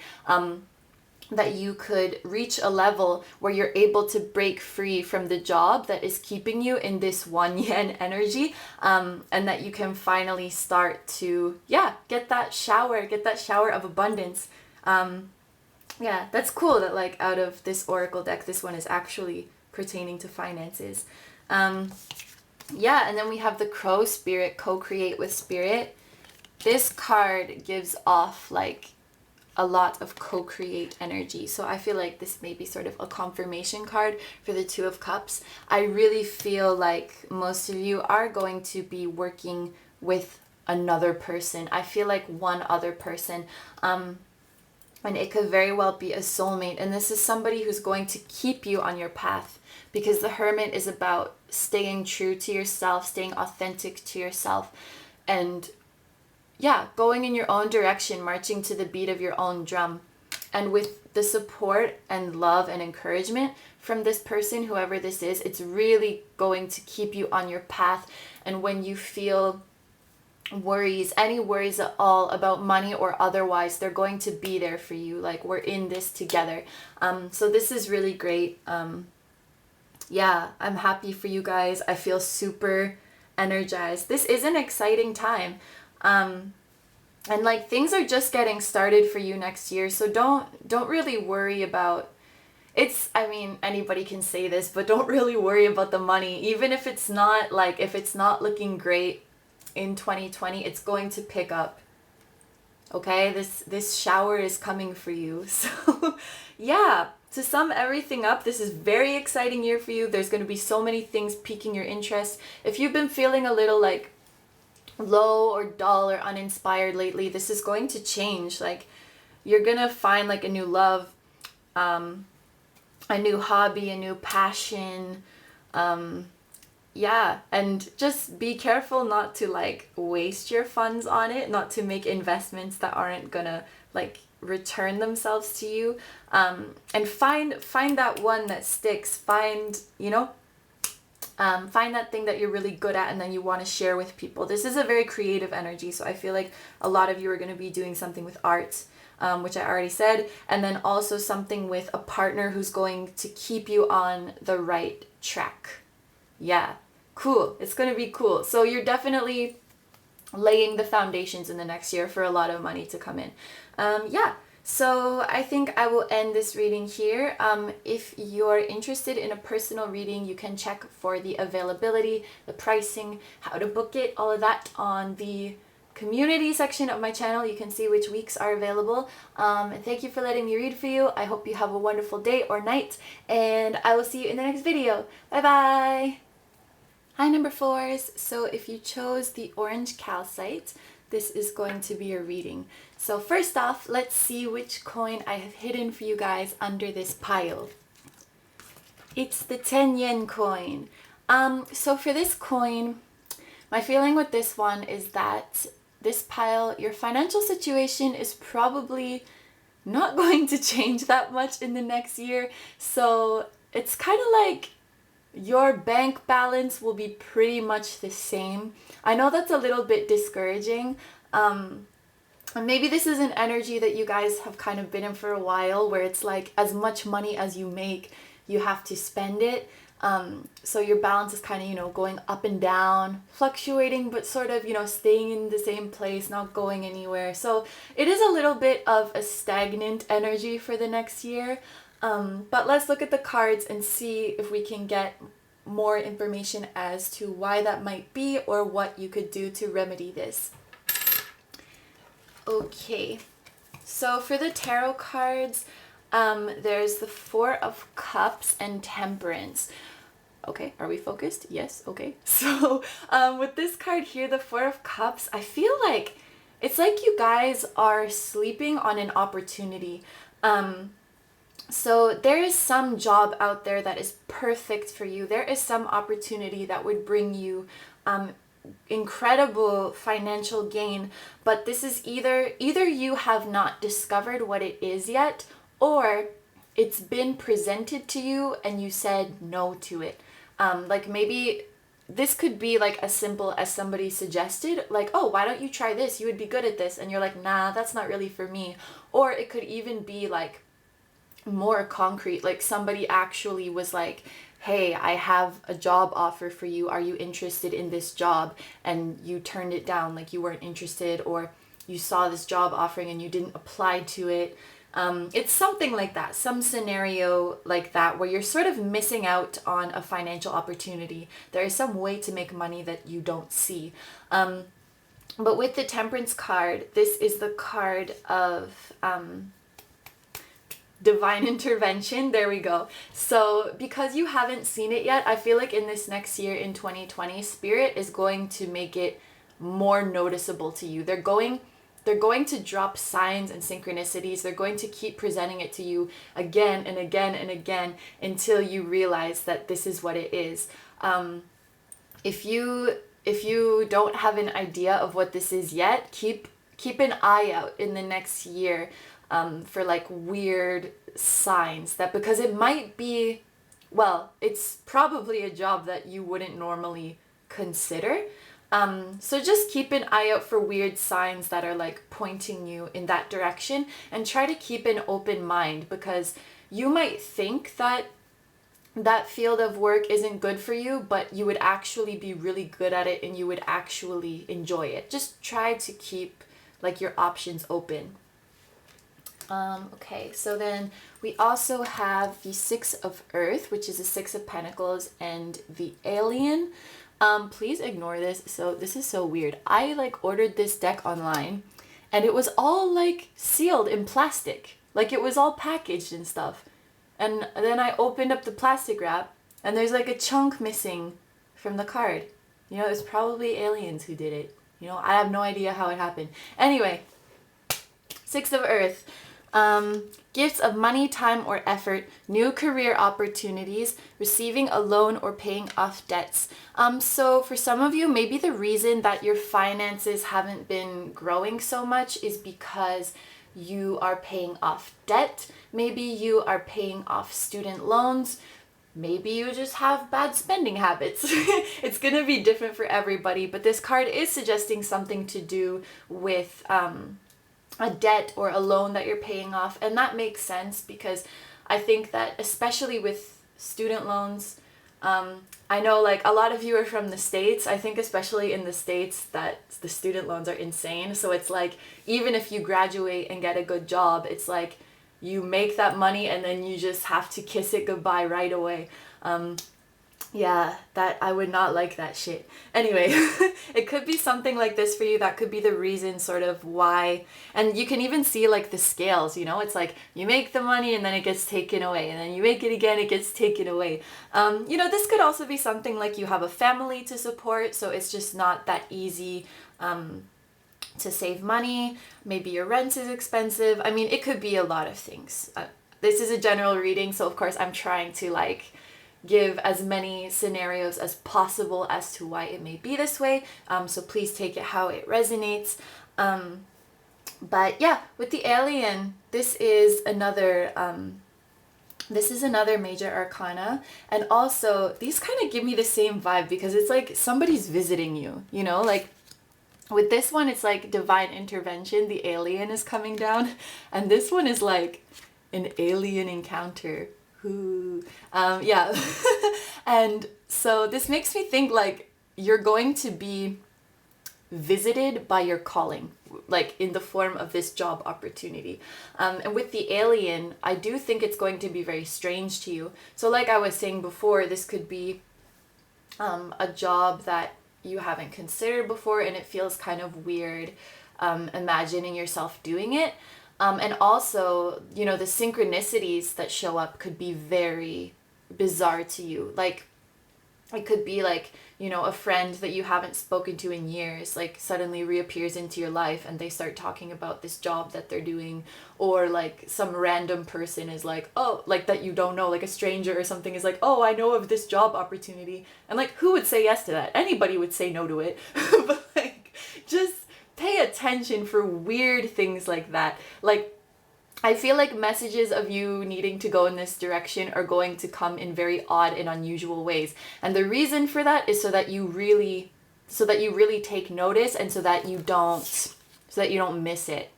S1: That you could reach a level where you're able to break free from the job that is keeping you in this 1 yen energy, and that you can finally start to, get that shower of abundance. Yeah, that's cool that like out of this oracle deck, this one is actually pertaining to finances. And then we have the Crow Spirit, co-create with Spirit. This card gives off like a lot of co-create energy. So I feel like this may be sort of a confirmation card for the Two of Cups. I really feel like most of you are going to be working with another person. I feel like one other person. And it could very well be a soulmate. And this is somebody who's going to keep you on your path, because the Hermit is about staying true to yourself, staying authentic to yourself, and going in your own direction, marching to the beat of your own drum. And with the support and love and encouragement from this person, whoever this is, it's really going to keep you on your path. And when you feel worries, any worries at all about money or otherwise, they're going to be there for you. Like, we're in this together. So this is really great. I'm happy for you guys. I feel super energized. This is an exciting time. And like things are just getting started for you next year. So don't really worry about anybody can say this, but don't really worry about the money. Even if it's not looking great in 2020, it's going to pick up. Okay, this shower is coming for you. So to sum everything up, this is very exciting year for you. There's going to be so many things piquing your interest. If you've been feeling a little like low or dull or uninspired lately, this is going to change. Like, you're gonna find like a new love, a new hobby, a new passion. And just be careful not to like waste your funds on it, not to make investments that aren't gonna like return themselves to you. And find that one that sticks. Find Find that thing that you're really good at and then you want to share with people. This is a very creative energy, so I feel like a lot of you are going to be doing something with art, which I already said, and then also something with a partner who's going to keep you on the right track. Yeah, cool. It's going to be cool. So you're definitely laying the foundations in the next year for a lot of money to come in. Yeah. So I think I will end this reading here. If you're interested in a personal reading, you can check for the availability, the pricing, how to book it, all of that on the community section of my channel. You can see which weeks are available. And thank you for letting me read for you. I hope you have a wonderful day or night, and I will see you in the next video. Bye bye! Hi number 4s. So if you chose the orange calcite, this is going to be your reading. So first off, let's see which coin I have hidden for you guys under this pile. It's the 10 yen coin. So for this coin, my feeling with this one is that this pile, your financial situation is probably not going to change that much in the next year. So it's kind of like your bank balance will be pretty much the same. I know that's a little bit discouraging. And maybe this is an energy that you guys have kind of been in for a while, where it's like as much money as you make, you have to spend it. So your balance is kind of, you know, going up and down, fluctuating, but sort of, you know, staying in the same place, not going anywhere. So it is a little bit of a stagnant energy for the next year. But let's look at the cards and see if we can get more information as to why that might be or what you could do to remedy this. Okay, so for the tarot cards, there's the 4 of Cups and Temperance. Okay, are we focused? Yes, okay. So with this card here, the 4 of Cups, I feel like it's like you guys are sleeping on an opportunity. So there is some job out there that is perfect for you. There is some opportunity that would bring you incredible financial gain, but this is either you have not discovered what it is yet, or it's been presented to you and you said no to it. Like maybe this could be like as simple as somebody suggested, like, oh, why don't you try this? You would be good at this. And you're like, nah, that's not really for me. Or it could even be like more concrete, like somebody actually was like, hey, I have a job offer for you. Are you interested in this job? And you turned it down, like you weren't interested, or you saw this job offering and you didn't apply to it. It's something like that, some scenario like that, where you're sort of missing out on a financial opportunity. There is some way to make money that you don't see. But with the Temperance card, this is the card of divine intervention. There we go. So because you haven't seen it yet, I feel like in this next year, in 2020, Spirit is going to make it more noticeable to you. They're going to drop signs and synchronicities. They're going to keep presenting it to you again and again and again until you realize that this is what it is. If you don't have an idea of what this is yet, keep an eye out in the next year for like weird signs, that because it might be, well, it's probably a job that you wouldn't normally consider. So just keep an eye out for weird signs that are like pointing you in that direction, and try to keep an open mind, because you might think that that field of work isn't good for you, but you would actually be really good at it and you would actually enjoy it. Just try to keep like your options open. Okay, so then we also have the 6 of Earth, which is the 6 of Pentacles, and the Alien. Please ignore this. So this is so weird. I like ordered this deck online and it was all like sealed in plastic. Like it was all packaged and stuff. And then I opened up the plastic wrap and there's like a chunk missing from the card. You know, it's probably aliens who did it. You know, I have no idea how it happened. Anyway, 6 of Earth. Gifts of money, time, or effort, new career opportunities, receiving a loan, or paying off debts. So for some of you, maybe the reason that your finances haven't been growing so much is because you are paying off debt. Maybe you are paying off student loans. maybe you just have bad spending habits. It's gonna be different for everybody, but this card is suggesting something to do with a debt or a loan that you're paying off. And that makes sense because I think that especially with student loans, I know like a lot of you are from the States. I think especially in the States that the student loans are insane. So it's like, even if you graduate and get a good job, it's like you make that money and then you just have to kiss it goodbye right away. Yeah, that I would not like that shit. Anyway, it could be something like this for you. That could be the reason sort of why. And you can even see like the scales, you know, it's like you make the money and then it gets taken away, and then you make it again, it gets taken away. You know, this could also be something like you have a family to support, so it's just not that easy to save money. Maybe your rent is expensive. I mean, it could be a lot of things. This is a general reading, so of course I'm trying to like give as many scenarios as possible as to why it may be this way. So please take it how it resonates. But yeah, with the alien, this is another major arcana. And also these kind of give me the same vibe because it's like somebody's visiting you, you know, like with this one, it's like divine intervention. The alien is coming down, and this one is like an alien encounter. Ooh. Yeah. And so this makes me think like you're going to be visited by your calling, like in the form of this job opportunity. And with the alien, I do think it's going to be very strange to you. So like I was saying before, this could be a job that you haven't considered before, and it feels kind of weird imagining yourself doing it. And also, you know, the synchronicities that show up could be very bizarre to you. Like, it could be like, you know, a friend that you haven't spoken to in years, like suddenly reappears into your life and they start talking about this job that they're doing. Or like some random person is like, oh, like that you don't know, like a stranger or something is like, oh, I know of this job opportunity. And like, who would say yes to that? Anybody would say no to it. But like, just pay attention for weird things like that. Like, I feel like messages of you needing to go in this direction are going to come in very odd and unusual ways. And the reason for that is so that you really take notice, and so that you don't miss it.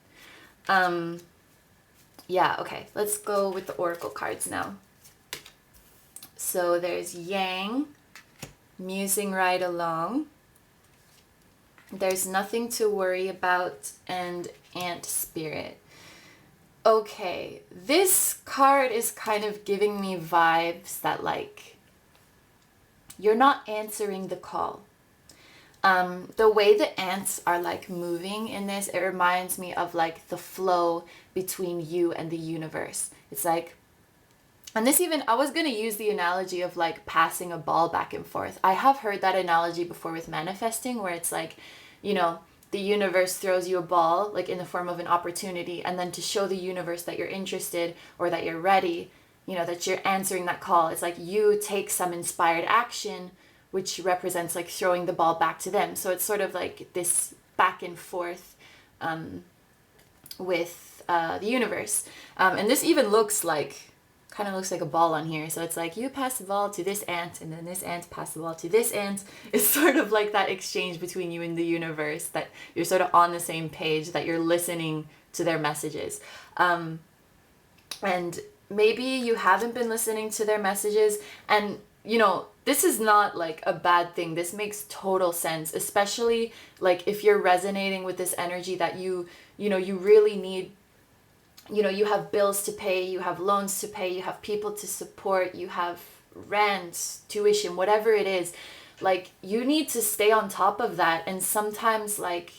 S1: Yeah, okay. Let's go with the oracle cards now. So there's Yang, musing right along. There's nothing to worry about, and Ant Spirit. Okay, this card is kind of giving me vibes that like you're not answering the call. The way the ants are like moving in this, it reminds me of like the flow between you and the universe. It's like, and this even, I was going to use the analogy of like passing a ball back and forth. I have heard that analogy before with manifesting, where it's like, you know, the universe throws you a ball like in the form of an opportunity, and then to show the universe that you're interested or that you're ready, you know, that you're answering that call, it's like you take some inspired action, which represents like throwing the ball back to them. So it's sort of like this back and forth with the universe. And this even looks like, kind of looks like a ball on here. So it's like you pass the ball to this ant, and then this ant pass the ball to this ant. It's sort of like that exchange between you and the universe, that you're sort of on the same page, that you're listening to their messages. And maybe you haven't been listening to their messages, and you know, this is not like a bad thing. This makes total sense, especially like if you're resonating with this energy that you really need. You know, you have bills to pay, you have loans to pay, you have people to support, you have rent, tuition, whatever it is. Like, you need to stay on top of that. And sometimes, like,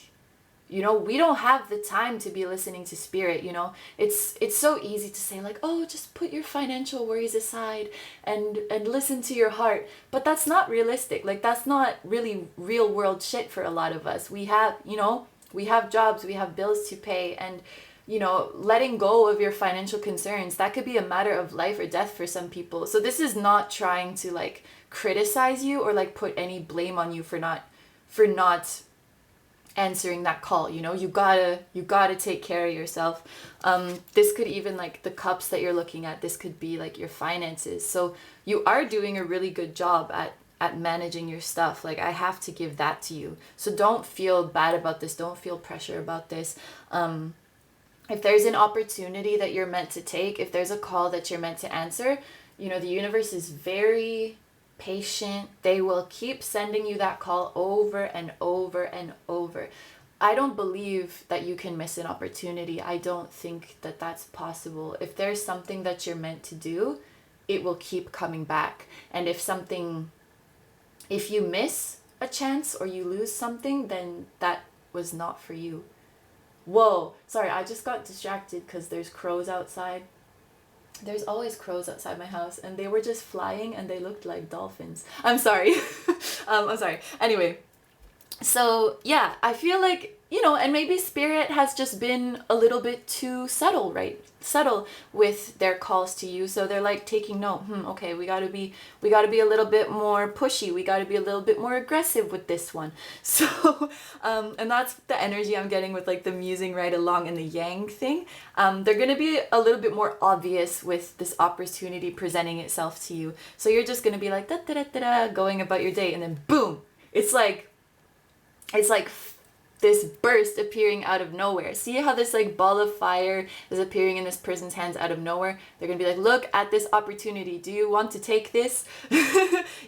S1: you know, we don't have the time to be listening to spirit, you know. It's so easy to say like, oh, just put your financial worries aside and listen to your heart. But that's not realistic. Like, that's not really real world shit for a lot of us. We have, you know, we have jobs, we have bills to pay, and you know, letting go of your financial concerns, that could be a matter of life or death for some people. So this is not trying to like criticize you or like put any blame on you for not answering that call. You know, you gotta take care of yourself. This could even, like, the cups that you're looking at, this could be like your finances. So you are doing a really good job at managing your stuff. Like, I have to give that to you. So don't feel bad about this. Don't feel pressure about this. If there's an opportunity that you're meant to take, if there's a call that you're meant to answer, you know, the universe is very patient. They will keep sending you that call over and over and over. I don't believe that you can miss an opportunity. I don't think that that's possible. If there's something that you're meant to do, it will keep coming back. And if you miss a chance or you lose something, then that was not for you. Whoa, sorry, I just got distracted because there's crows outside. There's always crows outside my house, and they were just flying and they looked like dolphins. I'm sorry. I'm sorry. Anyway, so yeah, I feel like, you know, and maybe spirit has just been a little bit too subtle, right? Subtle with their calls to you. So they're like taking note. Okay, we gotta be a little bit more pushy. We gotta be a little bit more aggressive with this one. So, and that's the energy I'm getting with like the musing right along and the yang thing. They're gonna be a little bit more obvious with this opportunity presenting itself to you. So you're just gonna be like da da da da da, going about your day, and then boom, it's like this burst appearing out of nowhere. See how this like ball of fire is appearing in this person's hands out of nowhere? They're gonna be like, look at this opportunity. Do you want to take this?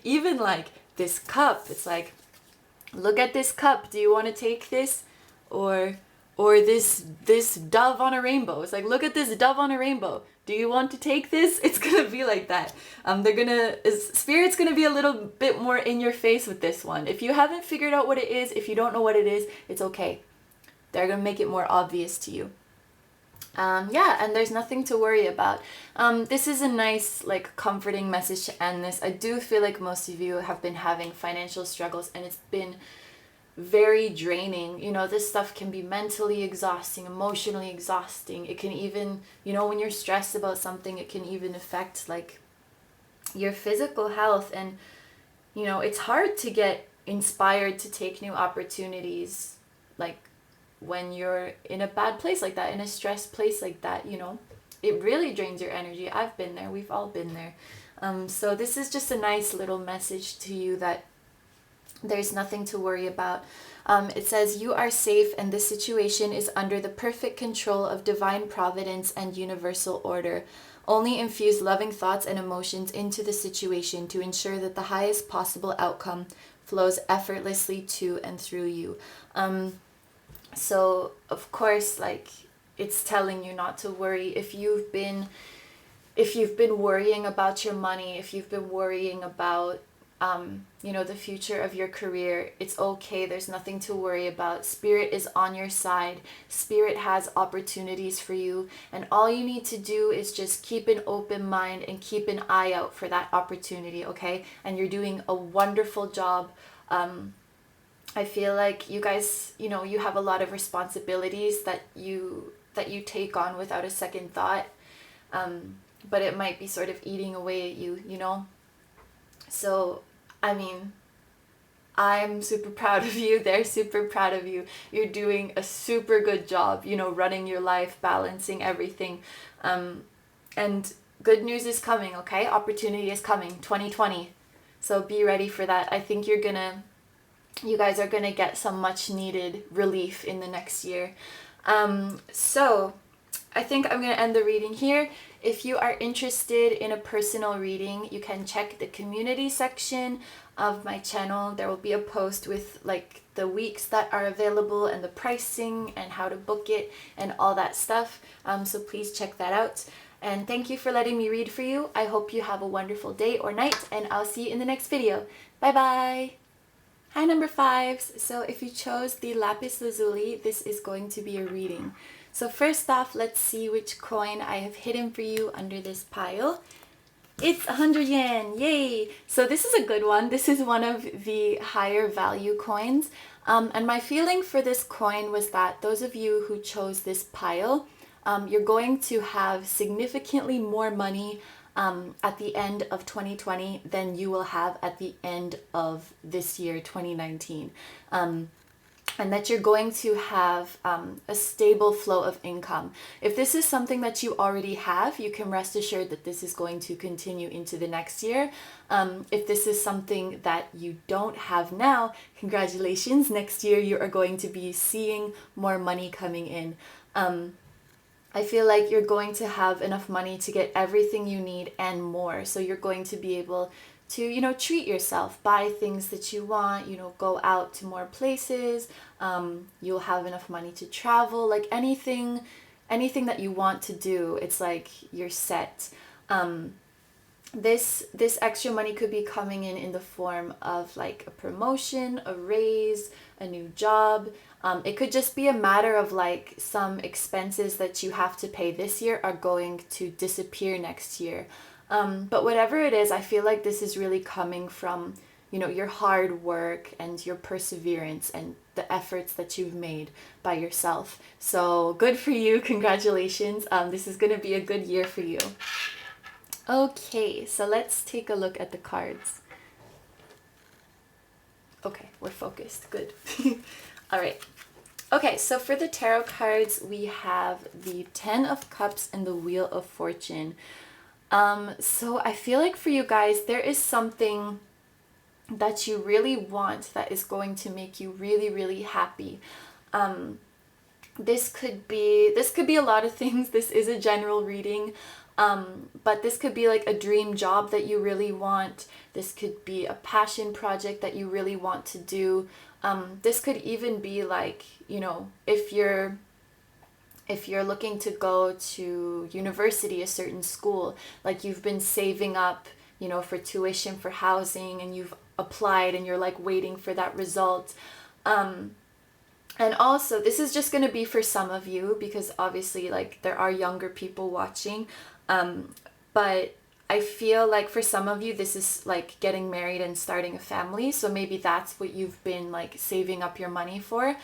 S1: Even like this cup. It's like, look at this cup. Do you want to take this? Or this dove on a rainbow. It's like, look at this dove on a rainbow. Do you want to take this? It's gonna be like that. Spirit's gonna be a little bit more in your face with this one. If you haven't figured out what it is, if you don't know what it is, it's okay. They're gonna make it more obvious to you. Yeah, and there's nothing to worry about. This is a nice, like, comforting message to end this. I do feel like most of you have been having financial struggles, and it's been very draining. You know, this stuff can be mentally exhausting, emotionally exhausting. It can even, you know, when you're stressed about something, it can even affect like your physical health. And you know, it's hard to get inspired to take new opportunities like when you're in a bad place like that, in a stressed place like that. You know, it really drains your energy. I've been there. We've all been there. So this is just a nice little message to you that there's nothing to worry about. It says, you are safe and this situation is under the perfect control of divine providence and universal order. Only infuse loving thoughts and emotions into the situation to ensure that the highest possible outcome flows effortlessly to and through you. So of course, like, it's telling you not to worry. If you've been worrying about your money, if you've been worrying about you know, the future of your career, it's okay. There's nothing to worry about. Spirit is on your side. Spirit has opportunities for you, and all you need to do is just keep an open mind and keep an eye out for that opportunity, okay? And you're doing a wonderful job. I feel like you guys, you know, you have a lot of responsibilities that you take on without a second thought, but it might be sort of eating away at you, you know? So, I mean, I'm super proud of you. They're super proud of you. You're doing a super good job, you know, running your life, balancing everything. And good news is coming, okay? Opportunity is coming, 2020. So be ready for that. I think you guys are gonna get some much needed relief in the next year. So I think I'm gonna end the reading here. If you are interested in a personal reading, you can check the community section of my channel. There will be a post with like the weeks that are available and the pricing and how to book it and all that stuff. So please check that out. And thank you for letting me read for you. I hope you have a wonderful day or night, and I'll see you in the next video. Bye bye! Hi number 5s. So if you chose the Lapis Lazuli, this is going to be a reading. So first off, let's see which coin I have hidden for you under this pile. It's 100 yen, yay! So this is a good one. This is one of the higher value coins. And my feeling for this coin was that those of you who chose this pile, you're going to have significantly more money at the end of 2020 than you will have at the end of this year, 2019. and that you're going to have a stable flow of income. If this is something that you already have, you can rest assured that this is going to continue into the next year. If this is something that you don't have now, congratulations, next year you are going to be seeing more money coming in. I feel like you're going to have enough money to get everything you need and more. So you're going to be able to, you know, treat yourself, buy things that you want, you know, go out to more places. You'll have enough money to travel, like anything that you want to do, it's like you're set. This extra money could be coming in the form of like a promotion, a raise, a new job. It could just be a matter of like some expenses that you have to pay this year are going to disappear next year. But whatever it is, I feel like this is really coming from, you know, your hard work and your perseverance and the efforts that you've made by yourself. So good for you. Congratulations. This is going to be a good year for you. Okay, so let's take a look at the cards. Okay, we're focused. Good. All right. Okay, so for the tarot cards, we have the 10 of Cups and the Wheel of Fortune. So I feel like for you guys, there is something that you really want that is going to make you really, really happy. This could be a lot of things. This is a general reading. But this could be like a dream job that you really want. This could be a passion project that you really want to do. This could even be like, you know, if you're looking to go to university, a certain school, like you've been saving up, you know, for tuition, for housing, and you've applied and you're like waiting for that result. And also, this is just going to be for some of you because obviously like there are younger people watching. But I feel like for some of you, this is like getting married and starting a family. So maybe that's what you've been like saving up your money for.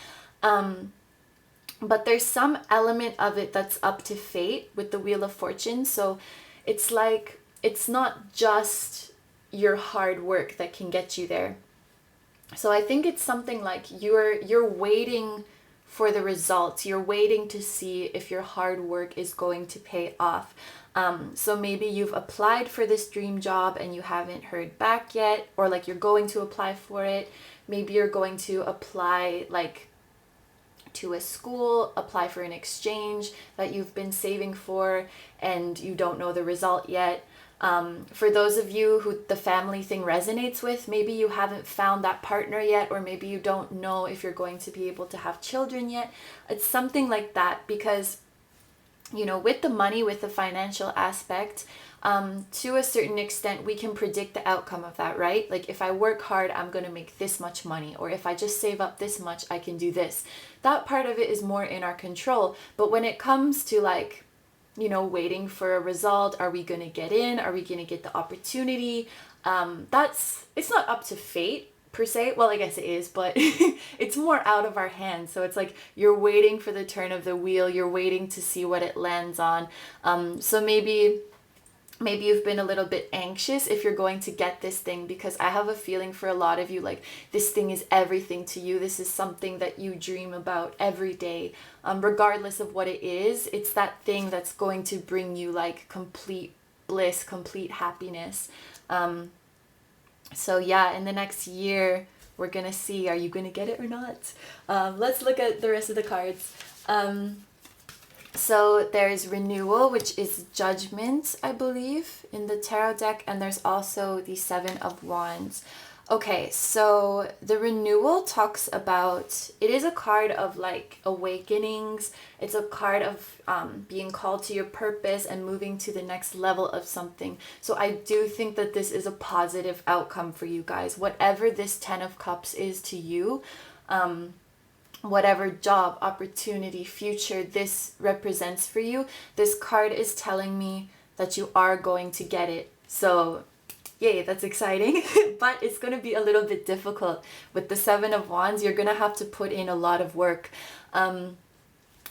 S1: But there's some element of it that's up to fate with the Wheel of Fortune. So it's like, it's not just your hard work that can get you there. So I think it's something like you're waiting for the results. You're waiting to see if your hard work is going to pay off. So maybe you've applied for this dream job and you haven't heard back yet, or like you're going to apply for it. Maybe you're going to apply like to a school, apply for an exchange that you've been saving for and you don't know the result yet. For those of you who the family thing resonates with, maybe you haven't found that partner yet, or maybe you don't know if you're going to be able to have children yet. It's something like that because, you know, with the money, with the financial aspect, to a certain extent, we can predict the outcome of that, right? Like if I work hard, I'm going to make this much money, or if I just save up this much, I can do this. That part of it is more in our control. But when it comes to like, you know, waiting for a result, are we going to get in? Are we going to get the opportunity? It's not up to fate per se. Well, I guess it is, but it's more out of our hands. So it's like you're waiting for the turn of the wheel. You're waiting to see what it lands on. So maybe you've been a little bit anxious if you're going to get this thing, because I have a feeling for a lot of you, like this thing is everything to you. This is something that you dream about every day, regardless of what it is. It's that thing that's going to bring you like complete bliss, complete happiness. So yeah, in the next year, we're going to see, are you going to get it or not? Let's look at the rest of the cards. So there's renewal, which is judgment, I believe, in the tarot deck. And there's also the 7 of Wands. Okay, so the renewal talks about, it is a card of like awakenings. It's a card of being called to your purpose and moving to the next level of something. So I do think that this is a positive outcome for you guys. Whatever this 10 of Cups is to you, whatever job, opportunity, future this represents for you, this card is telling me that you are going to get it. So yay, that's exciting. But it's going to be a little bit difficult. With the 7 of Wands, you're going to have to put in a lot of work. And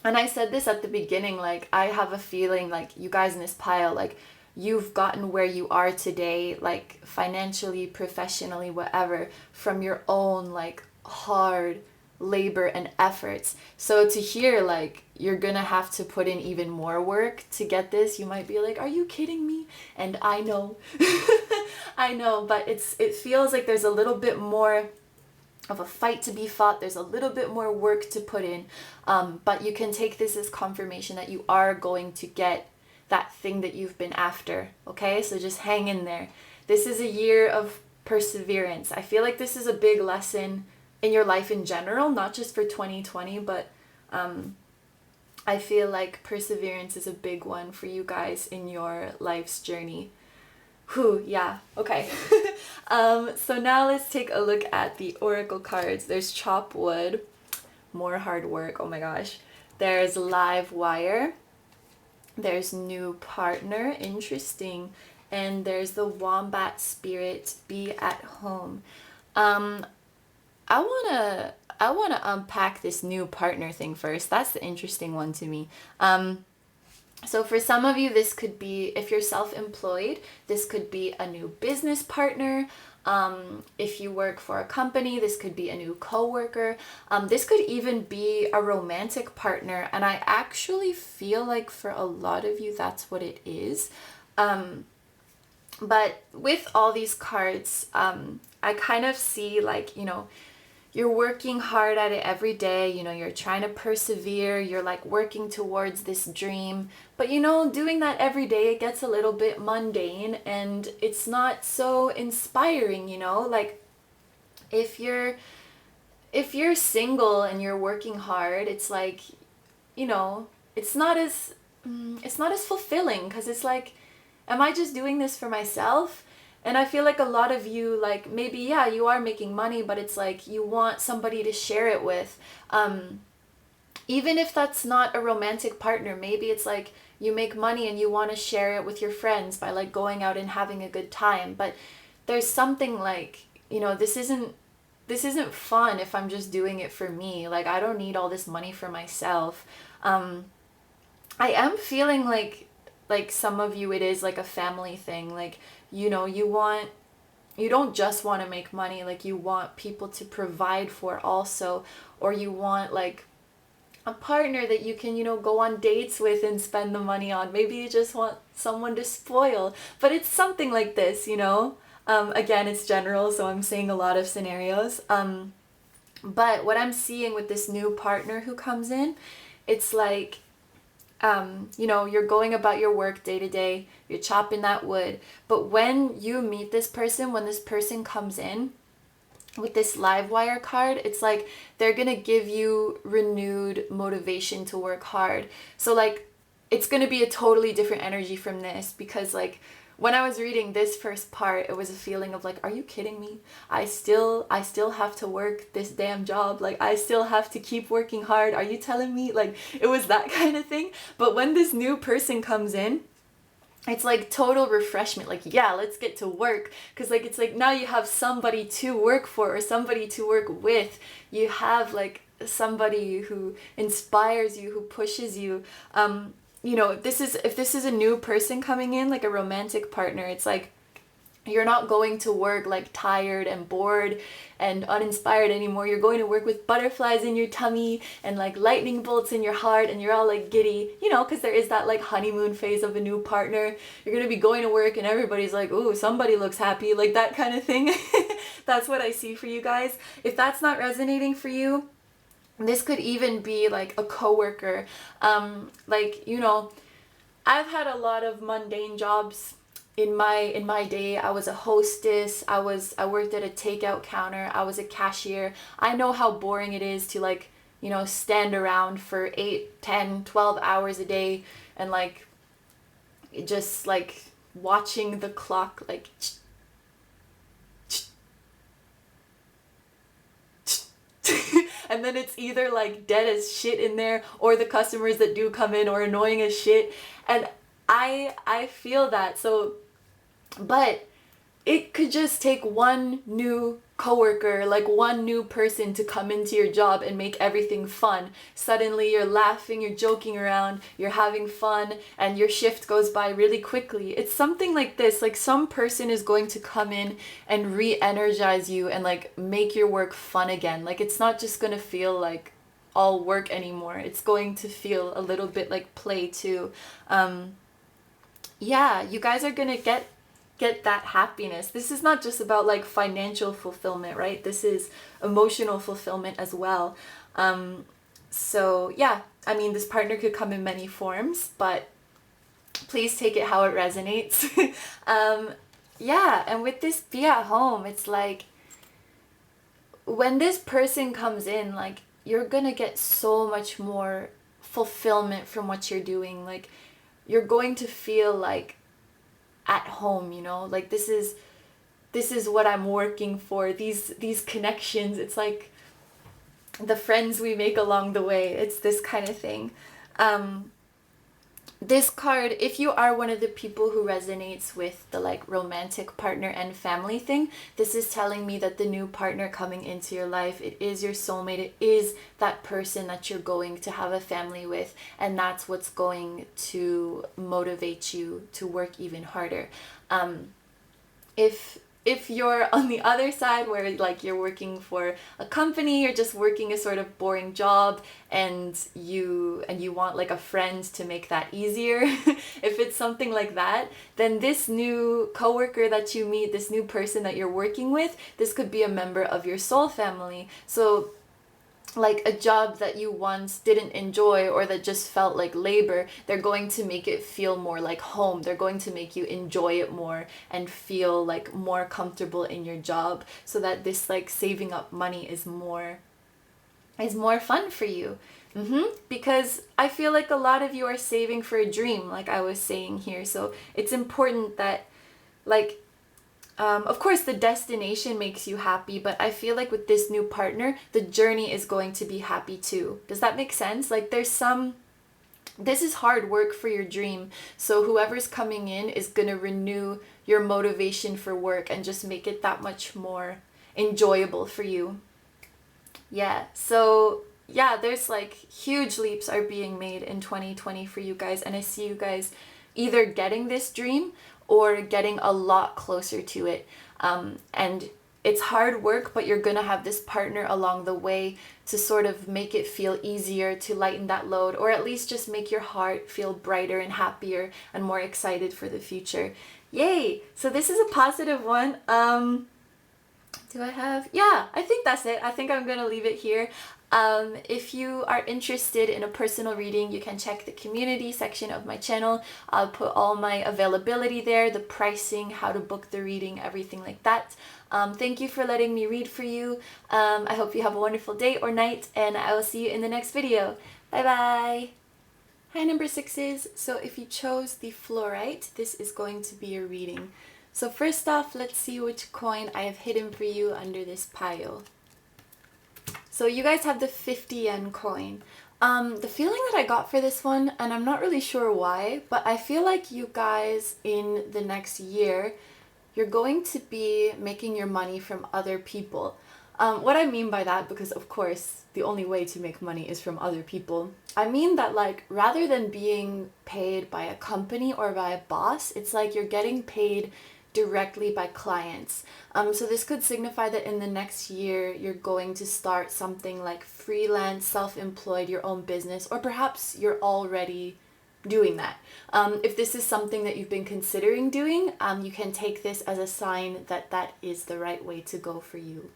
S1: I said this at the beginning, like I have a feeling like you guys in this pile, like you've gotten where you are today, like financially, professionally, whatever, from your own like hard labor and efforts. So to hear like you're gonna have to put in even more work to get this, you might be like, are you kidding me? And I know. I know, but it feels like there's a little bit more of a fight to be fought. There's a little bit more work to put in, but you can take this as confirmation that you are going to get that thing that you've been after. Okay, so just hang in there. This is a year of perseverance. I feel like this is a big lesson in your life in general, not just for 2020, but I feel like perseverance is a big one for you guys in your life's journey. Whew, yeah, okay. So now let's take a look at the oracle cards. There's chop wood, more hard work, oh my gosh. There's live wire. There's new partner, interesting. And there's the wombat spirit, be at home. I wanna unpack this new partner thing first. That's the interesting one to me. So for some of you, this could be, if you're self-employed, this could be a new business partner. If you work for a company, this could be a new coworker. This could even be a romantic partner. And I actually feel like for a lot of you, that's what it is. But with all these cards, I kind of see like, you know, you're working hard at it every day, you know, you're trying to persevere, you're like working towards this dream, but you know, doing that every day, it gets a little bit mundane and it's not so inspiring, you know, like if you're single and you're working hard, it's like, you know, it's not as fulfilling because it's like, am I just doing this for myself? And I feel like a lot of you, like, maybe, yeah, you are making money, but it's like you want somebody to share it with. Even if that's not a romantic partner, maybe it's like you make money and you want to share it with your friends by like going out and having a good time. But there's something like, you know, this isn't fun if I'm just doing it for me. Like, I don't need all this money for myself. I am feeling like some of you, it is like a family thing. Like, you know, you don't just want to make money, like you want people to provide for also, or you want like a partner that you can, you know, go on dates with and spend the money on. Maybe you just want someone to spoil, but it's something like this, you know. Again, it's general, so I'm saying a lot of scenarios. But what I'm seeing with this new partner who comes in, it's like, you know, you're going about your work day to day, you're chopping that wood. But when you meet this person, when this person comes in with this live wire card, it's like they're gonna give you renewed motivation to work hard. So like, it's gonna be a totally different energy from this, because like, when I was reading this first part, it was a feeling of like, are you kidding me? I still have to work this damn job. Like, I still have to keep working hard. Are you telling me? Like, it was that kind of thing. But when this new person comes in, it's like total refreshment. Like, yeah, let's get to work. Because like, it's like now you have somebody to work for or somebody to work with. You have like somebody who inspires you, who pushes you. You know, if this is a new person coming in, like a romantic partner, it's like you're not going to work like tired and bored and uninspired anymore. You're going to work with butterflies in your tummy and like lightning bolts in your heart, and you're all like giddy, you know, because there is that like honeymoon phase of a new partner. You're going to be going to work and everybody's like, ooh, somebody looks happy, like that kind of thing. That's what I see for you guys. If that's not resonating for you, this could even be like a coworker. Like, you know, I've had a lot of mundane jobs in my day. I was a hostess. I worked at a takeout counter. I was a cashier. I know how boring it is to like, you know, stand around for 8, 10, 12 hours a day and like just like watching the clock like and then it's either like dead as shit in there, or the customers that do come in are annoying as shit. And I feel that. So, but it could just take one new coworker, like one new person to come into your job and make everything fun. Suddenly you're laughing, you're joking around, you're having fun, and your shift goes by really quickly. It's something like this, like some person is going to come in and re-energize you and like make your work fun again. Like it's not just gonna feel like all work anymore. It's going to feel a little bit like play too. Yeah, you guys are gonna get that happiness. This is not just about like financial fulfillment, right? This is emotional fulfillment as well. So yeah, I mean, this partner could come in many forms, but please take it how it resonates. Yeah, and with this be at home, it's like when this person comes in, like you're gonna get so much more fulfillment from what you're doing. Like you're going to feel like at home, you know, like this is what I'm working for. These connections, it's like the friends we make along the way. It's this kind of thing. This card, if you are one of the people who resonates with the like romantic partner and family thing, this is telling me that the new partner coming into your life, it is your soulmate. It is that person that you're going to have a family with, and that's what's going to motivate you to work even harder. If you're on the other side where like you're working for a company, you're just working a sort of boring job, and you want like a friend to make that easier, if it's something like that, then this new coworker that you meet, this new person that you're working with, this could be a member of your soul family. So like a job that you once didn't enjoy or that just felt like labor, they're going to make it feel more like home. They're going to make you enjoy it more and feel like more comfortable in your job, so that this like saving up money is more fun for you. Because I feel like a lot of you are saving for a dream, like I was saying here. So it's important that like of course, the destination makes you happy, but I feel like with this new partner, the journey is going to be happy too. Does that make sense? Like this is hard work for your dream. So whoever's coming in is going to renew your motivation for work and just make it that much more enjoyable for you. Yeah. So yeah, there's like huge leaps are being made in 2020 for you guys. And I see you guys either getting this dream or getting a lot closer to it. And it's hard work, but you're gonna have this partner along the way to sort of make it feel easier, to lighten that load, or at least just make your heart feel brighter and happier and more excited for the future. Yay! So this is a positive one. Do I have? Yeah, I think that's it. I think I'm gonna leave it here. If you are interested in a personal reading, you can check the community section of my channel. I'll put all my availability there, the pricing, how to book the reading, everything like that. Thank you for letting me read for you. I hope you have a wonderful day or night, and I will see you in the next video. Bye bye! Hi, number 6s. So if you chose the Fluorite, this is going to be your reading. So first off, let's see which coin I have hidden for you under this pile. So you guys have the 50 yen coin. The feeling that I got for this one, and I'm not really sure why, but I feel like you guys in the next year, you're going to be making your money from other people. What I mean by that, because of course the only way to make money is from other people, I mean that like rather than being paid by a company or by a boss, it's like you're getting paid directly by clients. So this could signify that in the next year you're going to start something like freelance, self-employed, your own business, or perhaps you're already doing that. If this is something that you've been considering doing, you can take this as a sign that that is the right way to go for you.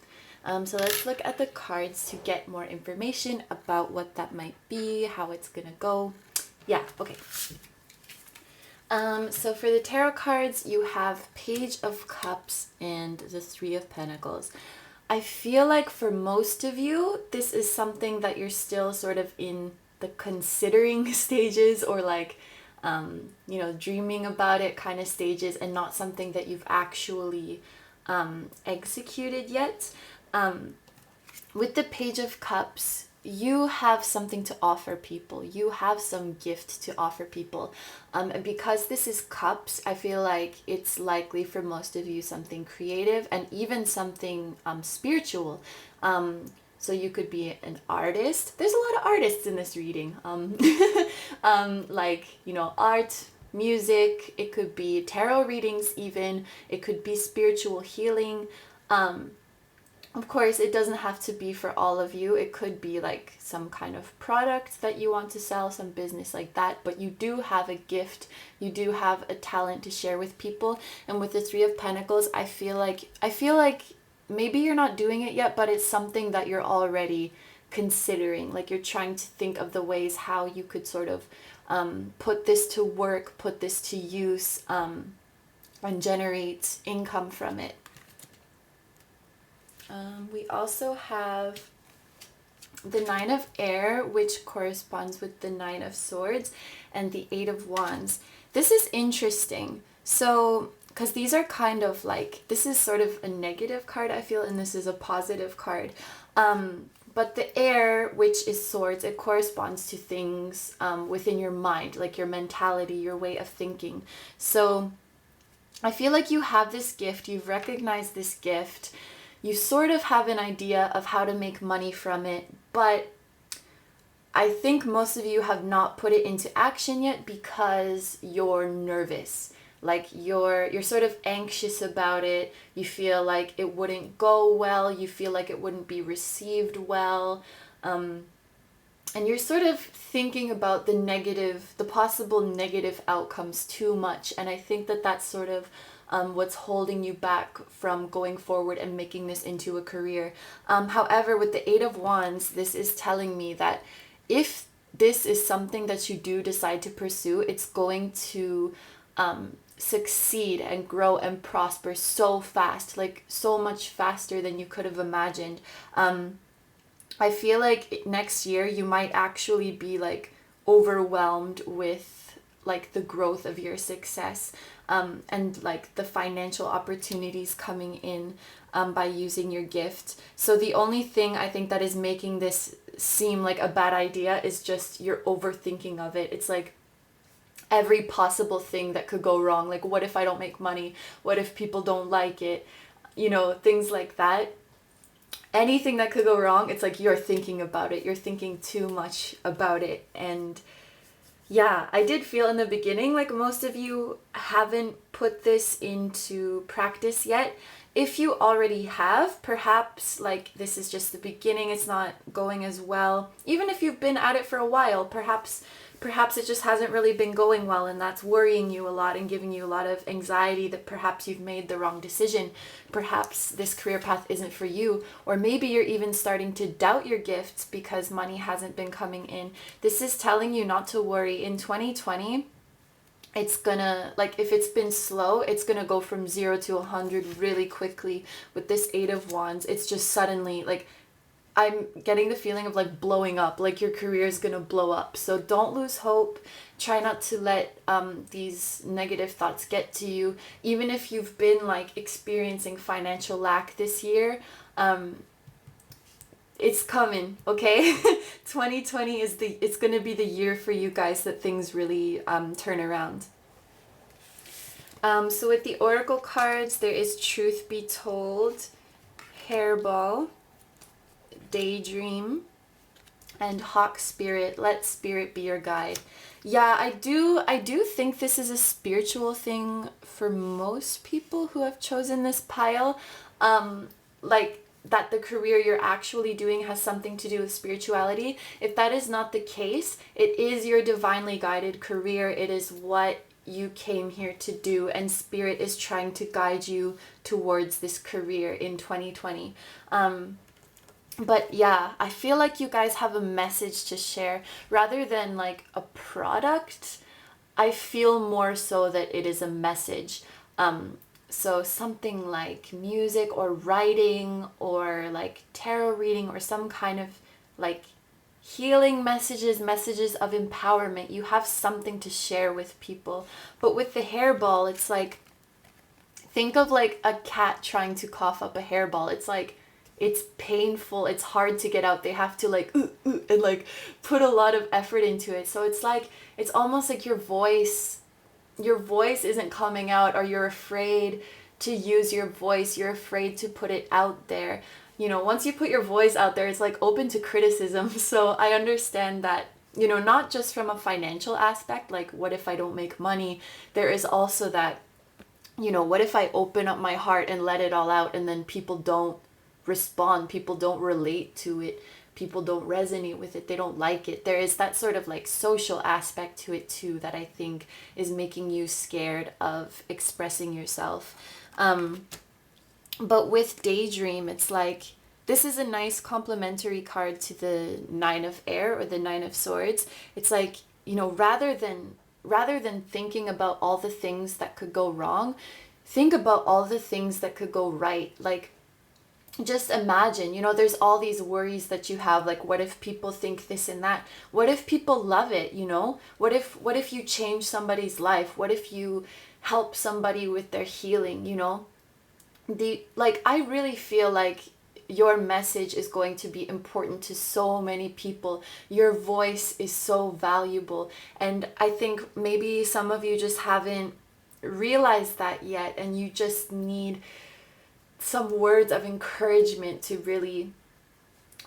S1: So let's look at the cards to get more information about what that might be, how it's gonna go. Yeah, okay. So for the tarot cards, you have Page of Cups and the Three of Pentacles. I feel like for most of you, this is something that you're still sort of in the considering stages, or like, you know, dreaming about it kind of stages, and not something that you've actually executed yet. With the Page of Cups, you have something to offer people. You have some gift to offer people. And because this is cups, I feel like it's likely for most of you something creative and even something spiritual. So you could be an artist. There's a lot of artists in this reading. Like, you know, art, music, it could be tarot readings even. It could be spiritual healing. Of course, it doesn't have to be for all of you. It could be like some kind of product that you want to sell, some business like that. But you do have a gift. You do have a talent to share with people. And with the Three of Pentacles, I feel like maybe you're not doing it yet, but it's something that you're already considering. Like you're trying to think of the ways how you could sort of put this to work, put this to use, and generate income from it. We also have the Nine of Air, which corresponds with the Nine of Swords, and the Eight of Wands. This is interesting. So, because these are kind of like, this is sort of a negative card, I feel, and this is a positive card. But the air, which is swords, it corresponds to things within your mind, like your mentality, your way of thinking. So I feel like you have this gift, you've recognized this gift, you sort of have an idea of how to make money from it, but I think most of you have not put it into action yet because you're nervous. Like you're sort of anxious about it. You feel like it wouldn't go well. You feel like it wouldn't be received well. And you're sort of thinking about the possible negative outcomes too much. And I think that that's sort of what's holding you back from going forward and making this into a career. However, with the Eight of Wands, this is telling me that if this is something that you do decide to pursue, it's going to succeed and grow and prosper so fast, like so much faster than you could have imagined. I feel like next year you might actually be like overwhelmed with like the growth of your success, and like the financial opportunities coming in by using your gift. So the only thing I think that is making this seem like a bad idea is just your overthinking of it. It's like every possible thing that could go wrong. Like, what if I don't make money? What if people don't like it? You know, things like that. Anything that could go wrong, it's like you're thinking about it. You're thinking too much about it. And yeah, I did feel in the beginning like most of you haven't put this into practice yet. If you already have, perhaps like this is just the beginning, it's not going as well. Even if you've been at it for a while, perhaps it just hasn't really been going well, and that's worrying you a lot and giving you a lot of anxiety that perhaps you've made the wrong decision. Perhaps this career path isn't for you, or maybe you're even starting to doubt your gifts because money hasn't been coming in. This is telling you not to worry. In 2020, it's gonna, like, if it's been slow, it's gonna go from 0 to 100 really quickly. With this Eight of Wands, it's just suddenly like, I'm getting the feeling of like blowing up, like your career is gonna blow up. So don't lose hope. Try not to let these negative thoughts get to you. Even if you've been like experiencing financial lack this year, it's coming, okay? 2020 it's gonna be the year for you guys that things really turn around. So with the Oracle cards, there is Truth Be Told, Hairball, Daydream, and Hawk Spirit. Let Spirit be your guide. Yeah, I do think this is a spiritual thing for most people who have chosen this pile. Like that the career you're actually doing has something to do with spirituality. If that is not the case, it is your divinely guided career. It is what you came here to do, and Spirit is trying to guide you towards this career in 2020. But yeah, I feel like you guys have a message to share rather than like a product. I feel more so that it is a message. So something like music or writing or like tarot reading or some kind of like healing messages of empowerment. You have something to share with people. But with the hairball, it's like, think of like a cat trying to cough up a hairball. It's like, it's painful, it's hard to get out. They have to like and like put a lot of effort into it. So it's like, it's almost like your voice isn't coming out, or you're afraid to use your voice, you're afraid to put it out there. You know, once you put your voice out there, it's like open to criticism. So I understand that, you know, not just from a financial aspect, like what if I don't make money? There is also that, you know, what if I open up my heart and let it all out, and then people don't respond, people don't relate to it, people don't resonate with it, they don't like it. There is that sort of like social aspect to it too, that I think is making you scared of expressing yourself. But with Daydream, it's like, this is a nice complementary card to the Nine of Air or the Nine of Swords. It's like, you know, rather than thinking about all the things that could go wrong, think about all the things that could go right. Like, just imagine, you know, there's all these worries that you have, like, what if people think this and that? What if people love it, you know? What if you change somebody's life? What if you help somebody with their healing, you know? I really feel like your message is going to be important to so many people. Your voice is so valuable. And I think maybe some of you just haven't realized that yet, and you just need some words of encouragement to really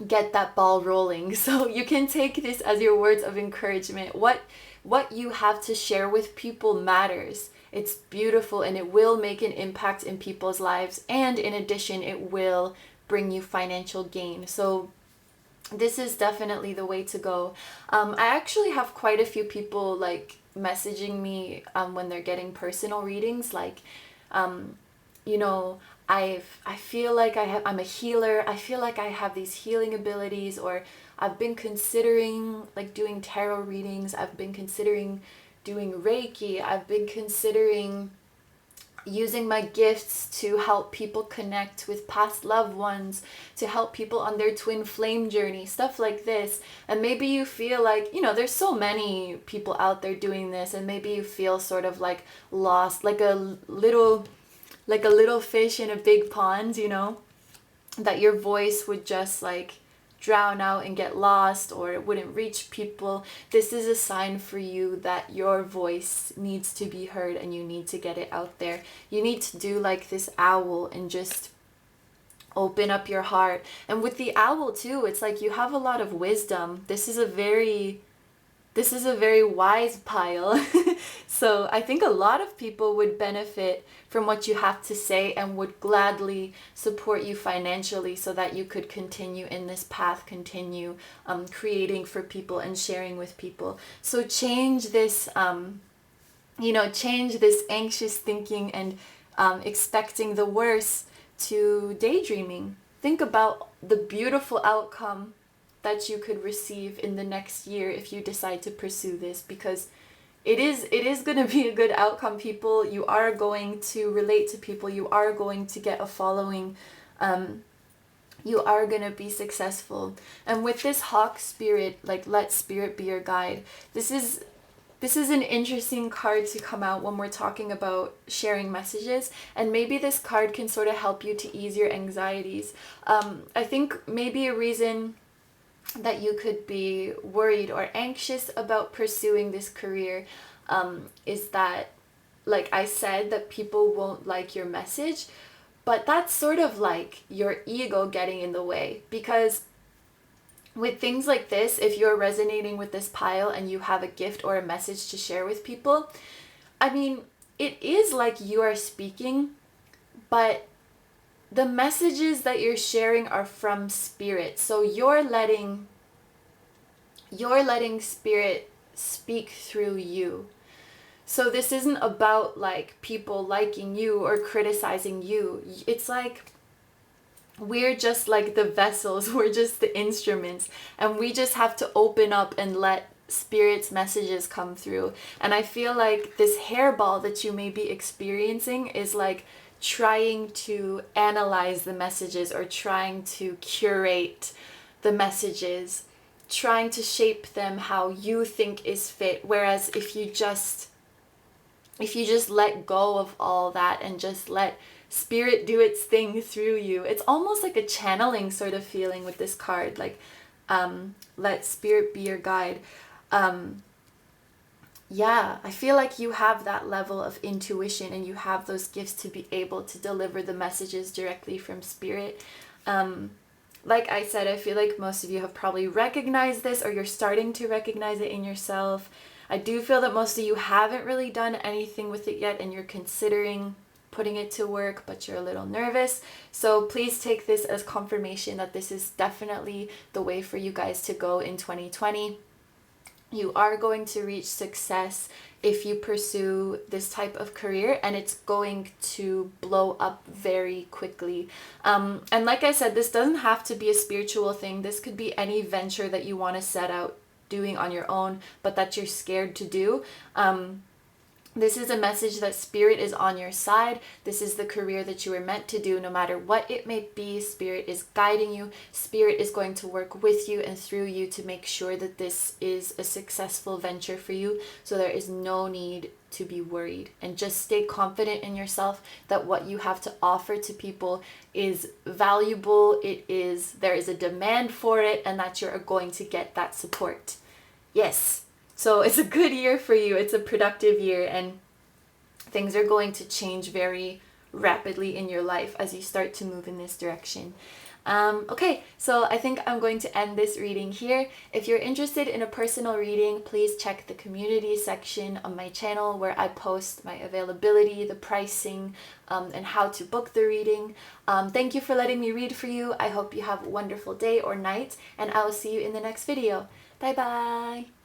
S1: get that ball rolling. So you can take this as your words of encouragement. What you have to share with people matters. It's beautiful, and it will make an impact in people's lives. And in addition, it will bring you financial gain. So this is definitely the way to go. I actually have quite a few people like messaging me when they're getting personal readings, like, you know, I feel like I'm a healer. I feel like I have these healing abilities, or I've been considering like doing tarot readings. I've been considering doing Reiki. I've been considering using my gifts to help people connect with past loved ones, to help people on their twin flame journey, stuff like this. And maybe you feel like, you know, there's so many people out there doing this, and maybe you feel sort of like lost, like a little fish in a big pond, you know, that your voice would just like drown out and get lost, or it wouldn't reach people. This is a sign for you that your voice needs to be heard, and you need to get it out there. You need to do like this owl and just open up your heart. And with the owl too, it's like you have a lot of wisdom. This is a very wise pile. So I think a lot of people would benefit from what you have to say, and would gladly support you financially, so that you could continue in this path, continue creating for people and sharing with people. So change this, change this anxious thinking and expecting the worst to daydreaming. Think about the beautiful outcome that you could receive in the next year if you decide to pursue this, because it is going to be a good outcome, people. You are going to relate to people. You are going to get a following. You are going to be successful. And with this hawk spirit, like, let spirit be your guide. This is an interesting card to come out when we're talking about sharing messages, and maybe this card can sort of help you to ease your anxieties. I think maybe a reason that you could be worried or anxious about pursuing this career is that, like I said, that people won't like your message, but that's sort of like your ego getting in the way. Because with things like this, if you're resonating with this pile and you have a gift or a message to share with people, I mean, it is like you are speaking, but the messages that you're sharing are from spirit. So you're letting spirit speak through you. So this isn't about like people liking you or criticizing you. It's like we're just like the vessels, we're just the instruments, and we just have to open up and let spirit's messages come through. And I feel like this hairball that you may be experiencing is like trying to analyze the messages, or trying to curate the messages, trying to shape them how you think is fit. Whereas if you just if you just let go of all that and just let spirit do its thing through you. It's almost like a channeling sort of feeling with this card, like let spirit be your guide. Yeah, I feel like you have that level of intuition and you have those gifts to be able to deliver the messages directly from spirit. Like I said, I feel like most of you have probably recognized this, or you're starting to recognize it in yourself. I do feel that most of you haven't really done anything with it yet and you're considering putting it to work, but you're a little nervous. So please take this as confirmation that this is definitely the way for you guys to go in 2020. You are going to reach success if you pursue this type of career, and it's going to blow up very quickly. And like I said, this doesn't have to be a spiritual thing. This could be any venture that you want to set out doing on your own, but that you're scared to do. This is a message that spirit is on your side. This is the career that you were meant to do, no matter what it may be. Spirit is guiding you. Spirit is going to work with you and through you to make sure that this is a successful venture for you. So there is no need to be worried, and just stay confident in yourself that what you have to offer to people is valuable. There is a demand for it, and that you're going to get that support. Yes. So it's a good year for you. It's a productive year, and things are going to change very rapidly in your life as you start to move in this direction. Okay, so I think I'm going to end this reading here. If you're interested in a personal reading, please check the community section on my channel where I post my availability, the pricing, and how to book the reading. Thank you for letting me read for you. I hope you have a wonderful day or night, and I will see you in the next video. Bye bye!